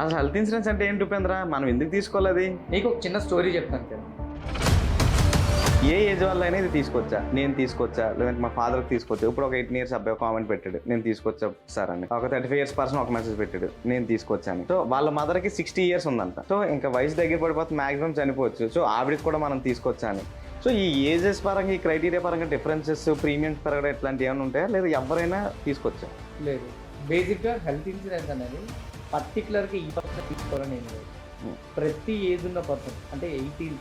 అసలు health insurance అంటే ఏంటి ఉపేంద్ర? మనం ఎందుకు తీసుకోవాలి అది? నీకు ఒక చిన్న స్టోరీ చెప్తాను కదా. ఏ ఏజ్ వల్ల అయినా ఇది తీసుకొచ్చా, నేను తీసుకొచ్చా, లేదంటే మా ఫాదర్కి తీసుకొచ్చా. ఇప్పుడు ఒక 18 years అబ్బాయి కామెంట్ పెట్టాడు, నేను తీసుకొచ్చా సార్ అని. ఒక 35 years పర్సన్ ఒక మెసేజ్ పెట్టాడు, నేను తీసుకొచ్చాను. సో వాళ్ళ మదర్కి 60 years ఉందంట. సో ఇంకా వయసు దగ్గర పడిపోతే మాక్సిమం చనిపోవచ్చు. సో ఆవిడకి కూడా మనం తీసుకొచ్చా అని. సో ఈ ఏజెస్ పరంగా, ఈ క్రైటీరియా పరంగా డిఫరెన్సెస్, ప్రీమియమ్స్ పెరగడం ఇట్లాంటివి ఏమైనా ఉంటాయా, లేదా ఎవరైనా తీసుకొచ్చా? లేదు, బేసిక్గా హెల్త్ ఇన్సూరెన్స్ అనేది పర్టికులర్గా ఈ పర్సన్ తీసుకోవాలని ఏం లేదు. ప్రతి ఏజ్ ఉన్న పర్సన్, అంటే 18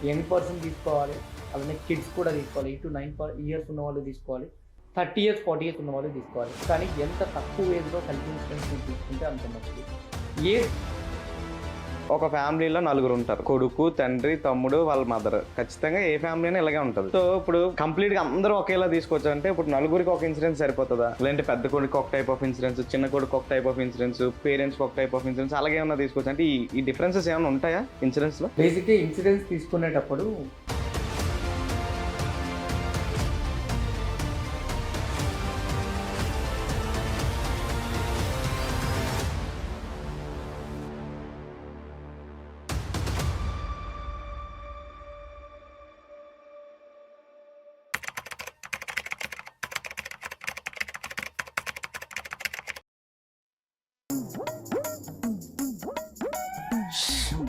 యంగ్ పర్సన్ తీసుకోవాలి, అలానే కిడ్స్ కూడా తీసుకోవాలి. 8 to 9 years ఉన్న వాళ్ళు తీసుకోవాలి, 30 years 40 years ఉన్న వాళ్ళు తీసుకోవాలి. కానీ ఎంత తక్కువ ఏజ్లో హెల్త్ ఇన్సూరెన్స్ తీసుకుంటే అంత మంచిది. ఏజ్ ఒక ఫ్యామిలీలో నలుగురు ఉంటారు, కొడుకు, తండ్రి, తమ్ముడు, వాళ్ళ మదర్. ఖచ్చితంగా ఏ ఫ్యామిలీ అయినా ఇలాగే ఉంటుంది. సో ఇప్పుడు కంప్లీట్ గా అందరూ ఒకేలా తీసుకోవచ్చు అంటే, ఇప్పుడు నలుగురికి ఒక ఇన్సూరెన్స్ సరిపోతుందా, లేదంటే పెద్ద కొడుకు ఒక టైప్ ఆఫ్ ఇన్సూరెన్స్, చిన్న కొడుకు ఒక టైప్ ఆఫ్ ఇన్సూరెన్స్, పేరెంట్స్ ఒక టైప్ ఆఫ్ ఇన్సూరెన్స్, అలాగే ఏమన్నా తీసుకోవచ్చు అంటే ఈ డిఫరెన్సెస్ ఏమైనా ఉంటాయా ఇన్సూరెన్స్ లో? బేసిక్గా ఇన్సూరెన్స్ తీసుకునేటప్పుడు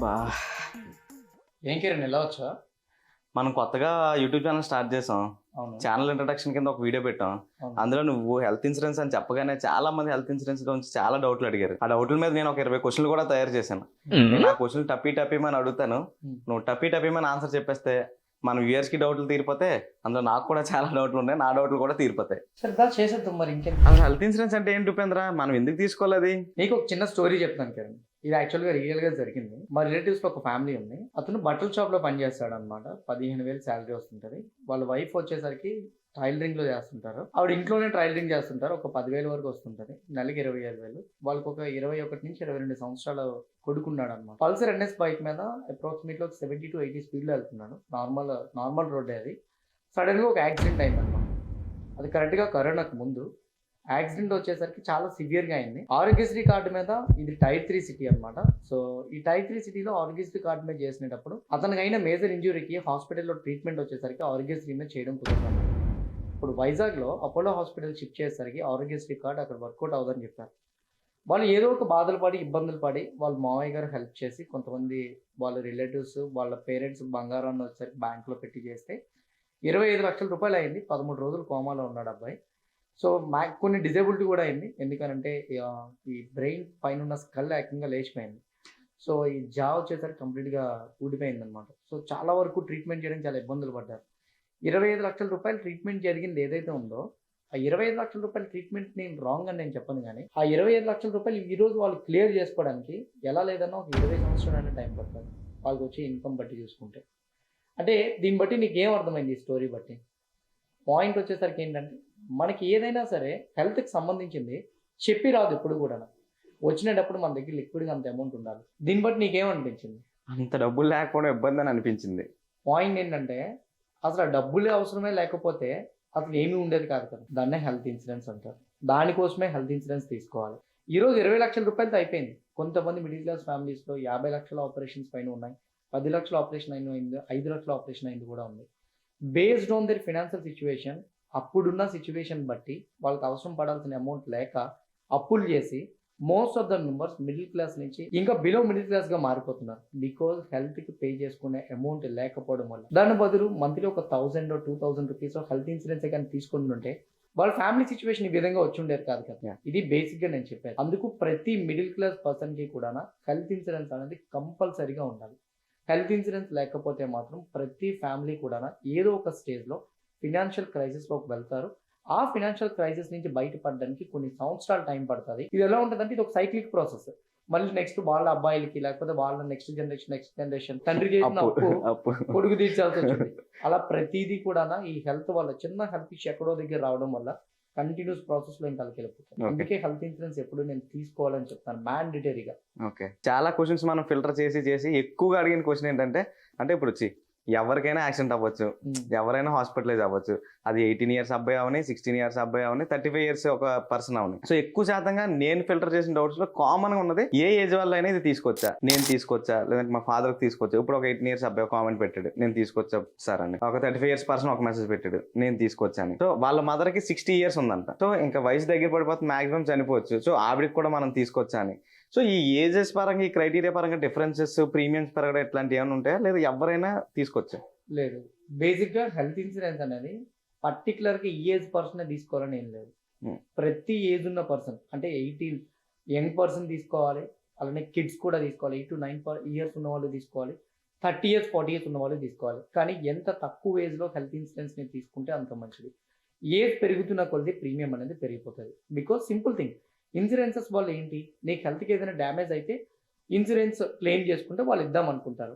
బా, ఏం కిరణ్ ఎలా వచ్చా? మనం కొత్తగా యూట్యూబ్ ఛానల్ స్టార్ట్ చేసాం. అవును, ఛానల్ ఇంట్రడక్షన్ కింద ఒక వీడియో పెట్టాం. అవును. అందులో నువ్వు హెల్త్ ఇన్సూరెన్స్ అని చెప్పగానే చాలా మంది హెల్త్ ఇన్సూరెన్స్ గురించి చాలా డౌట్లు అడిగారు. ఆ డౌట్ల మీద నేను ఒక 20 క్వశ్చన్లు కూడా తయారు చేశాను. నేను ఆ క్వశ్చన్ టప్పి అడుగుతాను, నువ్వు టప్పి ఆన్సర్ చెప్పేస్తే మన వ్యూయర్స్ కి డౌట్లు తీరిపోతే, అందులో నాకు కూడా చాలా డౌట్లు ఉన్నాయి, నా డౌట్లు కూడా తీరిపోతాయి. సరే దా చేసేద్దాం మరి. ఇంకేం, అసలు హెల్త్ ఇన్సూరెన్స్ అంటే ఏంటి ఉపేంద్ర? మనం ఎందుకు తీసుకోవాలి అది? నీకు ఒక చిన్న స్టోరీ చెప్తాను కిరణ్. ఇది యాక్చువల్గా రియల్గా జరిగింది. మా రిలేటివ్స్లో ఒక ఫ్యామిలీ ఉంది. అతను బట్టల షాప్లో పనిచేస్తాడు అనమాట. 15,000 శాలరీ వస్తుంటుంది. వాళ్ళ వైఫ్ వచ్చేసరికి టైలరింగ్లో చేస్తుంటారు. ఆవిడ ఇంట్లోనే టైలరింగ్ చేస్తుంటారు. ఒక 10,000 వరకు వస్తుంటుంది. నెలకి 25,000. వాళ్ళకి ఒక 21 నుంచి 22 సంవత్సరాల కొడుకున్నాడు అనమాట. పల్సర్ NS బైక్ మీద అప్రాక్సిమేట్లీ ఒక 70 to 80 స్పీడ్లో వెళ్తున్నాడు. నార్మల్ రోడ్డే అది. సడన్గా ఒక యాక్సిడెంట్ అయిందన్నమాట. అది కరెక్ట్గా కరోనాకు ముందు. యాక్సిడెంట్ వచ్చేసరికి చాలా సివియర్గా అయింది. ఆరోగ్యశ్రీ కార్డు మీద, ఇది Tier 3 సిటీ అనమాట. సో ఈ Tier 3 సిటీలో ఆరోగ్యశ్రీ కార్డు మీద చేసినప్పుడు అతనికి అయిన మేజర్ ఇంజురీకి హాస్పిటల్లో ట్రీట్మెంట్ వచ్చేసరికి ఆరోగ్యశ్రీ మీద చేయడం కుదరదు. ఇప్పుడు వైజాగ్లో అపోలో హాస్పిటల్ షిఫ్ట్ చేసేసరికి ఆరోగ్యశ్రీ కార్డు అక్కడ వర్కౌట్ అవ్వదని చెప్పారు. వాళ్ళు ఏదో ఒక బాధలు పడి, ఇబ్బందులు పడి, వాళ్ళ మావయ్య గారు హెల్ప్ చేసి, కొంతమంది వాళ్ళ రిలేటివ్స్, వాళ్ళ పేరెంట్స్ బంగారాన్ని వచ్చేసరికి బ్యాంకులో పెట్టి చేస్తే 25 లక్షల రూపాయలు అయింది. 13 రోజులు కోమాలో ఉన్నాడు అబ్బాయి. సో కొన్ని డిజేబిలిటీ కూడా అయింది. ఎందుకనంటే ఈ బ్రెయిన్ పైన ఉన్న స్కల్ ఏకంగా లేచిపోయింది. సో ఈ జా వచ్చేసరికి కంప్లీట్గా ఊడిపోయింది అనమాట. సో చాలా వరకు ట్రీట్మెంట్ చేయడానికి చాలా ఇబ్బందులు పడ్డారు. 25 లక్షల రూపాయలు ట్రీట్మెంట్ జరిగింది ఏదైతే ఉందో, ఆ 25 లక్షల రూపాయల ట్రీట్మెంట్ నేను రాంగ్ అని నేను చెప్పను. కానీ ఆ 25 లక్షల రూపాయలు ఈరోజు వాళ్ళు క్లియర్ చేసుకోవడానికి ఎలా లేదన్నా ఒక 20 సంవత్సరాలైనా టైం పడుతుంది, వాళ్ళకి వచ్చే ఇన్కమ్ బట్టి చూసుకుంటే. అంటే దీన్ని బట్టి నీకు ఏం అర్థమైంది ఈ స్టోరీ బట్టి? పాయింట్ వచ్చేసరికి ఏంటంటే, మనకి ఏదైనా సరే హెల్త్కి సంబంధించింది చెప్పి రాదు ఎప్పుడు కూడా. వచ్చినప్పుడు మన దగ్గర లిక్విడ్గా అంత అమౌంట్ ఉండాలి. దీన్ని బట్టి నీకేమనిపించింది? అంత డబ్బులు లేకపోవడం ఇబ్బంది అని అనిపించింది. పాయింట్ ఏంటంటే, అసలు ఆ డబ్బులే అవసరమే లేకపోతే అసలు ఏమీ ఉండేది కాదు కదా. దాన్నే హెల్త్ ఇన్సూరెన్స్ అంటారు. దానికోసమే హెల్త్ ఇన్సూరెన్స్ తీసుకోవాలి. ఈరోజు 20 లక్షల రూపాయలతో అయిపోయింది. కొంతమంది మిడిల్ క్లాస్ ఫ్యామిలీస్లో 50 లక్షల ఆపరేషన్స్ పైన ఉన్నాయి, 10 లక్షల ఆపరేషన్ అయింది, 5 లక్షల ఆపరేషన్ అయింది కూడా ఉంది. Based on their financial situation, అప్పుడున్న సిచ్యువేషన్ బట్టి వాళ్ళకి అవసరం పడాల్సిన అమౌంట్ లేక అప్పులు చేసి most of the members middle class నుంచి ఇంకా బిలో మిడిల్ క్లాస్గా మారిపోతున్నారు. బికాజ్ హెల్త్కి పే చేసుకునే అమౌంట్ లేకపోవడం వల్ల. దాని బదులు మంత్లీ ఒక 1,000 or 2,000 రూపీస్ హెల్త్ ఇన్సూరెన్స్ కానీ తీసుకుని ఉంటే వాళ్ళ ఫ్యామిలీ సిచ్యువేషన్ ఈ విధంగా వచ్చి ఉండేది కాదు కదా. ఇది బేసిక్గా నేను చెప్పాను. అందుకు ప్రతి మిడిల్ క్లాస్ పర్సన్కి కూడా హెల్త్ ఇన్సూరెన్స్ అనేది కంపల్సరీగా ఉండాలి. హెల్త్ ఇన్సూరెన్స్ లేకపోతే మాత్రం ప్రతి ఫ్యామిలీ కూడా ఏదో ఒక స్టేజ్లో ఫినాన్షియల్ క్రైసిస్లోకి వెళ్తారు. ఆ ఫినాన్షియల్ క్రైసిస్ నుంచి బయటపడడానికి కొన్ని సంవత్సరాలు టైం పడుతుంది. ఇది ఎలా ఉంటుందంటే, ఇది ఒక సైక్లిక్ ప్రాసెస్. మళ్ళీ నెక్స్ట్ వాళ్ళ అబ్బాయిలకి, లేకపోతే వాళ్ళ నెక్స్ట్ జనరేషన్ తండ్రి చేసిన అప్పు కొడుకు తీర్చాల్సి వచ్చింది. అలా ప్రతిదీ కూడా ఈ హెల్త్ వల్ల, చిన్న హెల్త్ ఇష్యూ ఎక్కడో దగ్గర రావడం వల్ల కంటిన్యూస్ ప్రాసెస్ లో ఇంకా వెళ్ళిపోతుంది. అందుకే హెల్త్ ఇన్సూరెన్స్ ఎప్పుడు నేను తీసుకోవాలని చెప్తాను, మ్యాండేటరీగా. ఓకే, చాలా క్వశ్చన్స్ మనం ఫిల్టర్ చేసి ఎక్కువగా అడిగిన క్వశ్చన్ ఏంటంటే, అంటే ఇప్పుడు వచ్చి ఎవరికైనా యాక్సిడెంట్ అవ్వచ్చు, ఎవరైనా హాస్పిటలైజ్ అవ్వచ్చు. అది 18 ఇయర్స్ అబ్బాయి అవని, 16 ఇయర్స్ అబ్బాయి అవని, 35 ఇయర్స్ ఒక పర్సన్ అవని. సో ఎక్కువ శాతంగా నేను ఫిల్టర్ చేసిన డౌట్స్ లో కామన్ గా ఉన్నది ఏ ఏజ్ వల్ల అయినా ఇది తీసుకొచ్చా, నేను తీసుకొచ్చా, లేదంటే మా ఫాదర్ తీసుకొచ్చా. ఇప్పుడు ఒక 18 ఇయర్స్ అబ్బాయి కామెంట్ పెట్టాడు, నేను తీసుకొచ్చా సార్ అని. ఒక 35 ఇయర్స్ పర్సన్ ఒక మెసేజ్ పెట్టాడు, నేను తీసుకొచ్చాను. సో వాళ్ళ మదర్ కి 60 ఇయర్స్ ఉందంట. సో ఇంకా వయసు దగ్గర పడిపోతే మాక్సిమం చనిపోవచ్చు. సో ఆవిడకి కూడా మనం తీసుకొచ్చా అని. సో ఈ ఏజెస్ పరంగా, ఈ క్రైటీరియా పరంగా డిఫరెన్సెస్, ప్రీమియమ్స్ పెరగడం ఇట్లాంటివి ఏమైనా ఉంటాయా, లేదా ఎవరైనా తీసుకొచ్చా? లేదు. బేసిక్ గా హెల్త్ ఇన్సూరెన్స్ అనేది పర్టికులర్ గా ఈ ఏజ్ పర్సన్ తీసుకోవాలని ఏం లేదు. ప్రతి ఏజ్ ఉన్న పర్సన్ అంటే 18 యంగ్ పర్సన్ తీసుకోవాలి, అలానే కిడ్స్ కూడా తీసుకోవాలి, 8 to 9 ఇయర్స్ ఉన్న వాళ్ళు తీసుకోవాలి, 30 ఇయర్స్ 40 ఇయర్స్ ఉన్న వాళ్ళు తీసుకోవాలి. కానీ ఎంత తక్కువ ఏజ్ లో హెల్త్ ఇన్సూరెన్స్ ని తీసుకుంటే అంత మంచిది. ఏజ్ పెరుగుతున్న కొద్ది ప్రీమియం అనేది పెరిగిపోతుంది. బికాస్ సింపుల్ థింగ్, ఇన్సూరెన్సెస్ వాళ్ళు ఏంటి, నీకు హెల్త్కి ఏదైనా డ్యామేజ్ అయితే ఇన్సూరెన్స్ క్లెయిమ్ చేసుకుంటే వాళ్ళు ఇద్దాం అనుకుంటారు.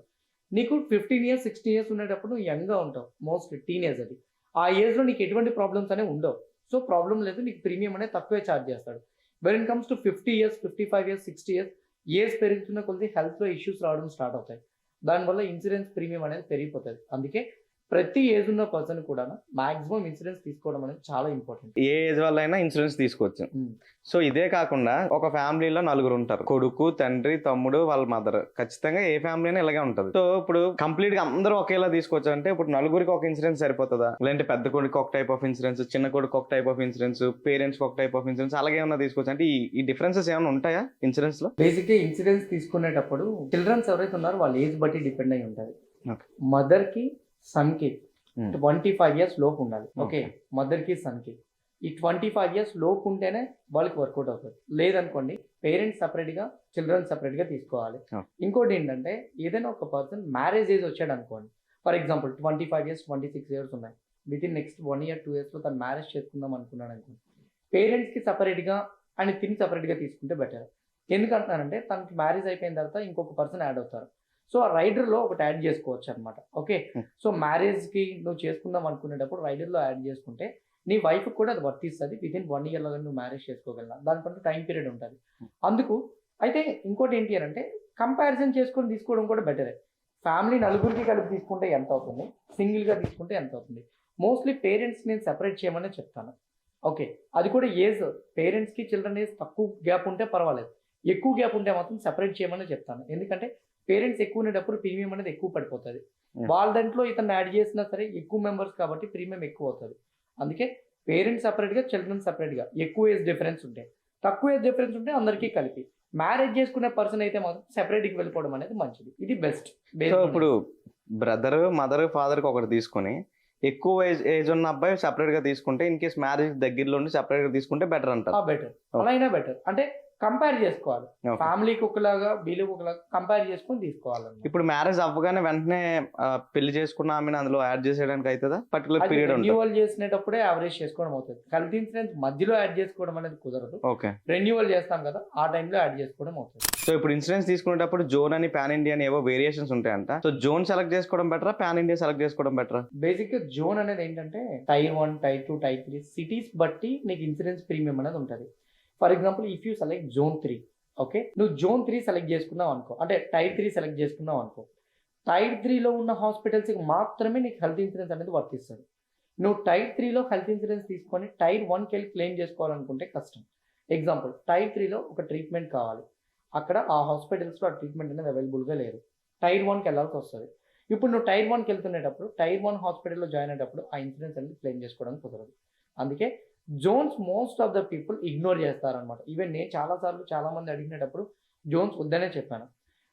నీకు 15 ఇయర్స్ 16 ఇయర్స్ ఉండేటప్పుడు నువ్వు యంగ్గా ఉంటావు, మోస్ట్లీ టీనేజ్ అది. ఆ ఏజ్లో నీకు ఎటువంటి ప్రాబ్లమ్స్ అనేవి ఉండవు. సో ప్రాబ్లం లేదు, నీకు ప్రీమియం అనేది తక్కువే ఛార్జ్ చేస్తాడు. When it comes to 50 years 55 years 60 years age పెరుగుతున్న కొద్ది హెల్త్లో ఇష్యూస్ రావడం స్టార్ట్ అవుతాయి. దానివల్ల ఇన్సూరెన్స్ ప్రీమియం అనేది పెరిగిపోతుంది. అందుకే ప్రతి ఏజ్ ఉన్న పర్సన్ కూడా మాక్సిమం ఇన్సూరెన్స్ తీసుకోవడం అనేది చాలా ఇంపార్టెంట్. ఏ ఏజ్ వల్ల అయినా ఇన్సూరెన్స్ తీసుకోవచ్చు. సో ఇదే కాకుండా ఒక ఫ్యామిలీలో నలుగురు ఉంటారు, కొడుకు, తండ్రి, తమ్ముడు, వాళ్ళ మదర్. ఖచ్చితంగా ఏ ఫ్యామిలీ అయినా ఇలాగే ఉంటుంది. సో ఇప్పుడు కంప్లీట్ గా అందరూ ఒకేలా తీసుకోవచ్చు అంటే ఇప్పుడు నలుగురికి ఒక ఇన్సూరెన్స్ సరిపోతుందా, లేదంటే పెద్ద కొడుకు ఒక టైప్ ఆఫ్ ఇన్సూరెన్స్, చిన్న కొడుకు ఒక టైప్ ఆఫ్ ఇన్సూరెన్స్, పేరెంట్స్ ఒక టైప్ ఆఫ్ ఇన్సూరెన్స్, అలాగే ఏమన్నా తీసుకోవచ్చు అంటే ఈ డిఫరెన్సెస్ ఏమైనా ఉంటాయా ఇన్సూరెన్స్ లో? బేసిక్ గా ఇన్సూరెన్స్ తీసుకునేటప్పుడు చిల్డ్రన్స్ ఎవరైతే ఉన్నారో వాళ్ళ ఏజ్ బట్టి డిపెండ్ అయి ఉంటుంది. మదర్ కి సన్ కి 25 ఇయర్స్ లోపు ఉండాలి. ఓకే, మదర్ కి సన్ కి ఈ 25 ఇయర్స్ లోపు ఉంటేనే వాళ్ళకి వర్కౌట్ అవుతుంది. లేదనుకోండి పేరెంట్స్ సపరేట్ గా, చిల్డ్రన్ సపరేట్ గా తీసుకోవాలి. ఇంకోటి ఏంటంటే ఏదైనా ఒక పర్సన్ మ్యారేజ్ ఏజ్ వచ్చాడు అనుకోండి, ఫర్ ఎగ్జాంపుల్ 25 ఇయర్స్ 26 ఇయర్స్ ఉన్నాయి, with in next 1 year 2 years లో తను మ్యారేజ్ చేసుకుందాం అనుకున్నాడు అనుకోండి, పేరెంట్స్ కి సపరేట్ గా అండ్ తిని సపరేట్ గా తీసుకుంటే బెటర్. ఎందుకంటున్నానంటే తనకి మ్యారేజ్ అయిపోయిన తర్వాత ఇంకొక పర్సన్ యాడ్ అవుతారు. సో ఆ రైడర్లో ఒకటి యాడ్ చేసుకోవచ్చు అనమాట. ఓకే, సో మ్యారేజ్కి నువ్వు చేసుకుందాం అనుకునేటప్పుడు రైడర్లో యాడ్ చేసుకుంటే నీ వైఫ్ కూడా అది వర్తిస్తుంది. విత్ ఇన్ 1 year లో నువ్వు మ్యారేజ్ చేసుకోగలరా, దానికంటే టైం పీరియడ్ ఉంటుంది. అందుకు అయితే ఇంకోటి ఏంటి అని అంటే కంపారిజన్ చేసుకొని తీసుకోవడం కూడా బెటరే. ఫ్యామిలీ నలుగురికి కలిపి తీసుకుంటే ఎంత అవుతుంది, సింగిల్గా తీసుకుంటే ఎంత అవుతుంది. మోస్ట్లీ పేరెంట్స్ నేను సెపరేట్ చేయమని చెప్తాను. ఓకే, అది కూడా ఏజ్ పేరెంట్స్కి చిల్డ్రన్ ఏజ్ తక్కువ గ్యాప్ ఉంటే పర్వాలేదు, ఎక్కువ గ్యాప్ ఉంటే మాత్రం సెపరేట్ చేయమని చెప్తాను. ఎందుకంటే పేరెంట్స్ ఎక్కువ ఉండేటప్పుడు ప్రీమియం అనేది ఎక్కువ పడిపోతుంది. వాళ్ళ దాంట్లో ఇతను యాడ్ చేసినా సరే ఎక్కువ మెంబర్స్ కాబట్టి ప్రీమియం ఎక్కువ అవుతుంది. అందుకే పేరెంట్స్ సపరేట్గా, చిల్డ్రన్ సపరేట్గా, ఎక్కువ ఏజ్ డిఫరెన్స్ ఉంటాయి, తక్కువ ఏజ్ డిఫరెన్స్ ఉంటే అందరికీ కలిపి. మ్యారేజ్ చేసుకునే పర్సన్ అయితే మాత్రం సెపరేట్కి వెళ్ళిపోవడం అనేది మంచిది, ఇది బెస్ట్. సో ఇప్పుడు బ్రదర్, మదర్, ఫాదర్కి ఒకటి తీసుకొని ఎక్కువ ఏజ్ ఉన్న అబ్బాయి సెపరేట్ గా తీసుకుంటే, ఇన్ కేస్ మ్యారేజ్ దగ్గరలో ఉండి సెపరేట్ గా తీసుకుంటే బెటర్ అంటారు. బెటర్, అలా అయినా బెటర్. అంటే కంపేర్ చేసుకోవాలి, ఫ్యామిలీకి ఒకలాగా వీళ్ళకి ఒకలాగా కంపేర్ చేసుకొని తీసుకోవాలి. ఇప్పుడు మ్యారేజ్ అవ్వగానే వెంటనే పెళ్లి చేసుకున్న ఆమెను అందులో యాడ్ చేసేయడానికి అవుతుందా? పర్టికులర్ పీరియడ్ రెన్యువల్ చేసినప్పుడే యావరేజ్ చేసుకోవడం అవుతుంది. హెల్త్ ఇన్సూరెన్స్ మధ్యలో యాడ్ చేసుకోవడం అనేది కుదరదు. ఓకే, రెన్యువల్ చేస్తాం కదా, ఆ టైంలో యాడ్ చేసుకోవడం అవుతుంది. సో ఇప్పుడు ఇన్సూరెన్స్ తీసుకునేటప్పుడు జోన్ అని, పాన్ ఇండియా అని ఏవో వేరియేషన్స్ ఉంటాయంట. సో జోన్ సెలెక్ట్ చేసుకోవడం బెటరా, పాన్ ఇండియా సెలెక్ట్ చేసుకోవడం బెటరా? బేసిక్ గా జోన్ అనేది ఏంటంటే టైర్ 1, టైర్ 2, టైర్ 3 సిటీస్ బట్టి నీకు ఇన్సూరెన్స్ ప్రీమియం అనేది ఉంటుంది. For example if you select zone 3, okay, నువ్వు జోన్ 3 సెలెక్ట్ చేసుకున్నావు అనుకో, అంటే టైర్ 3 సెలెక్ట్ చేసుకున్నావు అనుకో, టైర్ 3లో ఉన్న హాస్పిటల్స్కి మాత్రమే నీకు హెల్త్ ఇన్సూరెన్స్ అనేది వర్తిస్తుంది. నువ్వు టైర్ 3లో హెల్త్ ఇన్సూరెన్స్ తీసుకొని టైర్ 1కి వెళ్ళి క్లెయిమ్ చేసుకోవాలనుకుంటే కష్టం. ఎగ్జాంపుల్ టైర్ 3లో ఒక ట్రీట్మెంట్ కావాలి, అక్కడ ఆ హాస్పిటల్స్లో ఆ ట్రీట్మెంట్ అనేది అవైలబుల్గా లేదు, టైర్ 1కి వెళ్ళాల్సి వస్తుంది. ఇప్పుడు నువ్వు టైర్ 1కి వెళ్తున్నప్పుడు టైర్ 1 హాస్పిటల్లో జాయిన్ అయ్యేటప్పుడు ఆ ఇన్సూరెన్స్ అనేది క్లెయిమ్ చేసుకోవడానికి కుదరదు. అందుకే జోన్స్ most of the people ignore చేస్తారనమాట. ఈవెన్ నేను చాలాసార్లు చాలామంది అడిగినప్పుడు జోన్స్ వద్దనే చెప్పాను.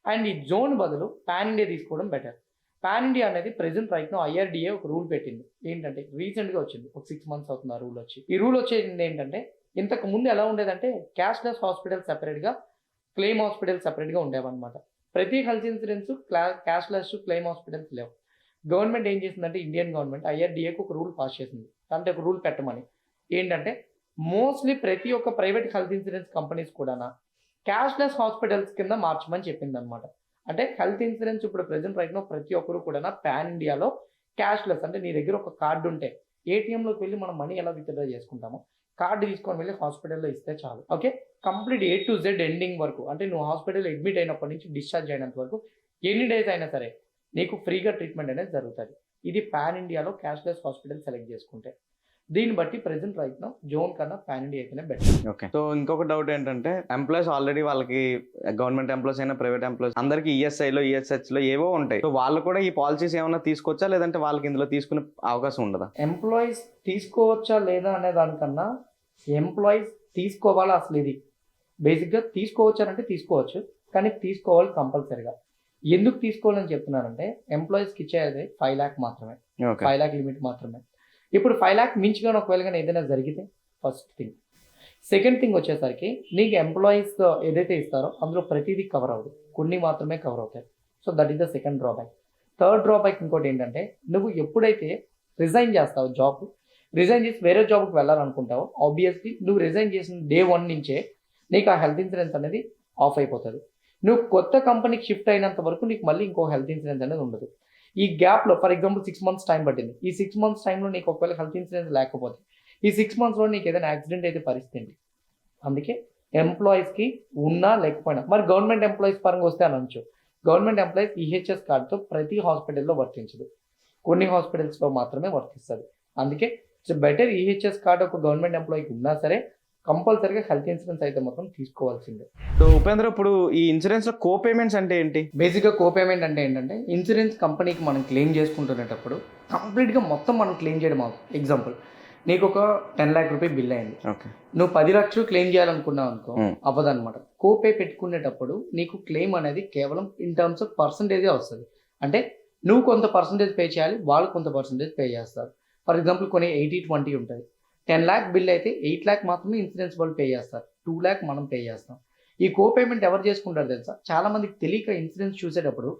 అండ్ ఈ జోన్ బదులు పాన్ ఇండియా తీసుకోవడం బెటర్. పాన్ ఇండియా అనేది ప్రెసెంట్ రైట్ నో IRDA ఒక రూల్ పెట్టింది. ఏంటంటే రీసెంట్గా వచ్చింది, ఒక 6 months అవుతుంది ఆ రూల్ వచ్చి. ఈ రూల్ వచ్చేది ఏంటంటే ఇంతకు ముందు ఎలా ఉండేదంటే క్యాష్లెస్ హాస్పిటల్ సెపరేట్గా, క్లెయిమ్ హాస్పిటల్ సెపరేట్గా ఉండేవన్నమాట. ప్రతి health insurance cashless claim hospitals లేవు. గవర్నమెంట్ ఏం చేసిందంటే ఇండియన్ గవర్నమెంట్ IRDAకి ఒక రూల్ పాస్ చేసింది, అంటే ఒక రూల్ పెట్టమని. ఏంటంటే మోస్ట్లీ ప్రతి ఒక్క ప్రైవేట్ హెల్త్ ఇన్సూరెన్స్ కంపెనీస్ కూడా క్యాష్లెస్ హాస్పిటల్స్ కింద మార్చమని చెప్పింది అనమాట. అంటే హెల్త్ ఇన్సూరెన్స్ ఇప్పుడు ప్రెసెంట్ రైట్ నో ప్రతి ఒక్కరు కూడా పాన్ ఇండియాలో క్యాష్లెస్, అంటే నీ దగ్గర ఒక కార్డు ఉంటే ATMలోకి వెళ్ళి మనం మనీ ఎలా విత్డ్రా చేసుకుంటామో కార్డు తీసుకొని వెళ్ళి హాస్పిటల్లో ఇస్తే చాలు. Okay, complete A to Z ending వరకు, అంటే నువ్వు హాస్పిటల్ అడ్మిట్ అయినప్పటి నుంచి డిశ్చార్జ్ అయినంత వరకు ఎన్ని డేస్ అయినా సరే నీకు ఫ్రీగా ట్రీట్మెంట్ అనేది జరుగుతుంది. ఇది పాన్ ఇండియాలో క్యాష్లెస్ హాస్పిటల్ సెలెక్ట్ చేసుకుంటే. దీన్ని బట్టి ప్రెసెంట్ రైట్ నౌ జోన్ కన్నా పాన్ ఇండియా అయితేనే బెటర్. ఓకే. సో ఇంకొక డౌట్ ఏంటంటే ఎంప్లాయీస్ ఆల్రెడీ వాళ్ళకి గవర్నమెంట్ ఎంప్లాయీస్ అయినా ప్రైవేట్ ఎంప్లాయీస్ అందరికి ఈఎస్ఐలో ఈఎస్హెచ్లో ఏవో ఉంటాయి. సో వాళ్ళు కూడా ఈ పాలసీస్ ఏమైనా తీసుకోవచ్చా, లేదంటే వాళ్ళకి ఇందులో తీసుకునే అవకాశం ఉండదా? ఎంప్లాయీస్ తీసుకోవచ్చా లేదా అనే దానికన్నా ఎంప్లాయీస్ తీసుకోవాలా అసలు. ఇది బేసిక్గా తీసుకోవచ్చానంటే తీసుకోవచ్చు, కానీ తీసుకోవాలి కంపల్సరీగా. ఎందుకు తీసుకోవాలని చెప్తున్నానంటే ఎంప్లాయీస్కి ఇచ్చేది 5 lakh మాత్రమే, 5 lakh లిమిట్ మాత్రమే. ఇప్పుడు 5 lakh మించిగా ఒకవేళ కానీ ఏదైనా జరిగితే ఫస్ట్ థింగ్. సెకండ్ థింగ్ వచ్చేసరికి నీకు ఎంప్లాయీస్ ఏదైతే ఇస్తారో అందులో ప్రతిదీ కవర్ అవ్వదు, కొన్ని మాత్రమే కవర్ అవుతాయి. So that is the second drawback. Third drawback ఇంకోటి ఏంటంటే నువ్వు ఎప్పుడైతే రిజైన్ చేస్తావు, జాబ్ రిజైన్ చేసి వేరే జాబ్కి వెళ్ళాలనుకుంటావో ఆబ్వియస్లీ నువ్వు రిజైన్ చేసిన డే 1 నుంచే నీకు ఆ హెల్త్ ఇన్సూరెన్స్ అనేది ఆఫ్ అయిపోతుంది. నువ్వు కొత్త కంపెనీకి షిఫ్ట్ అయినంత వరకు నీకు మళ్ళీ ఇంకో హెల్త్ ఇన్సూరెన్స్ అనేది ఉండదు. ఈ గ్యాప్లో ఫర్ ఎగ్జాంపుల్ 6 months టైం పట్టింది. ఈ 6 months టైంలో నీకు ఒకవేళ హెల్త్ ఇన్సూరెన్స్ లేకపోతే ఈ 6 monthsలో నీకు ఏదైనా యాక్సిడెంట్ అయితే పరిస్థితి ఏంటి? అందుకే ఎంప్లాయీస్కి ఉన్నా లేకపోయినా, మరి గవర్నమెంట్ ఎంప్లాయీస్ పరంగా వస్తే అనొచ్చు, గవర్నమెంట్ ఎంప్లాయీస్ ఈహెచ్ఎస్ కార్డుతో ప్రతి హాస్పిటల్లో వర్తించదు, కొన్ని హాస్పిటల్స్లో మాత్రమే వర్తిస్తుంది. అందుకే ఇట్స్ బెటర్ ఈహెచ్ఎస్ కార్డు ఒక గవర్నమెంట్ ఎంప్లాయీకి ఉన్నా సరే కంపల్సరీగా హెల్త్ ఇన్సూరెన్స్ అయితే మాత్రం తీసుకోవాల్సిందే. సో ఉపేంద్ర, ఇప్పుడు ఈ ఇన్సూరెన్స్ లో కో పేమెంట్స్ అంటే ఏంటి? బేసిక్గా కో పేమెంట్ అంటే ఏంటంటే ఇన్సూరెన్స్ కంపెనీకి మనం క్లెయిమ్ చేసుకుంటునేటప్పుడు కంప్లీట్గా మొత్తం మనం క్లెయిమ్ చేయడం అవుతుంది. ఎగ్జాంపుల్ నీకు ఒక 10 lakh రూపీ బిల్ అయింది, నువ్వు 10 lakhs క్లెయిమ్ చేయాలనుకున్నావు అనుకో, అవ్వదన్నమాట. కోపే పెట్టుకునేటప్పుడు నీకు క్లెయిమ్ అనేది కేవలం ఇన్ టర్మ్స్ ఆఫ్ పర్సంటేజే వస్తుంది. అంటే నువ్వు కొంత పర్సంటేజ్ పే చేయాలి, వాళ్ళు కొంత పర్సంటేజ్ పే చేస్తారు. ఫర్ ఎగ్జాంపుల్ కొన్ని 80-20 ఉంటుంది. 10 lakh బిల్ అయితే 8 lakh మాత్రమే ఇన్సూరెన్స్ వాళ్ళు పే చేస్తారు, 2 lakh మనం పే చేస్తాం. ఈ కో పేమెంట్ ఎవరు చేసుకుంటారు తెలుసా? చాలా మందికి తెలియక ఇన్సూరెన్స్ చూసేటప్పుడు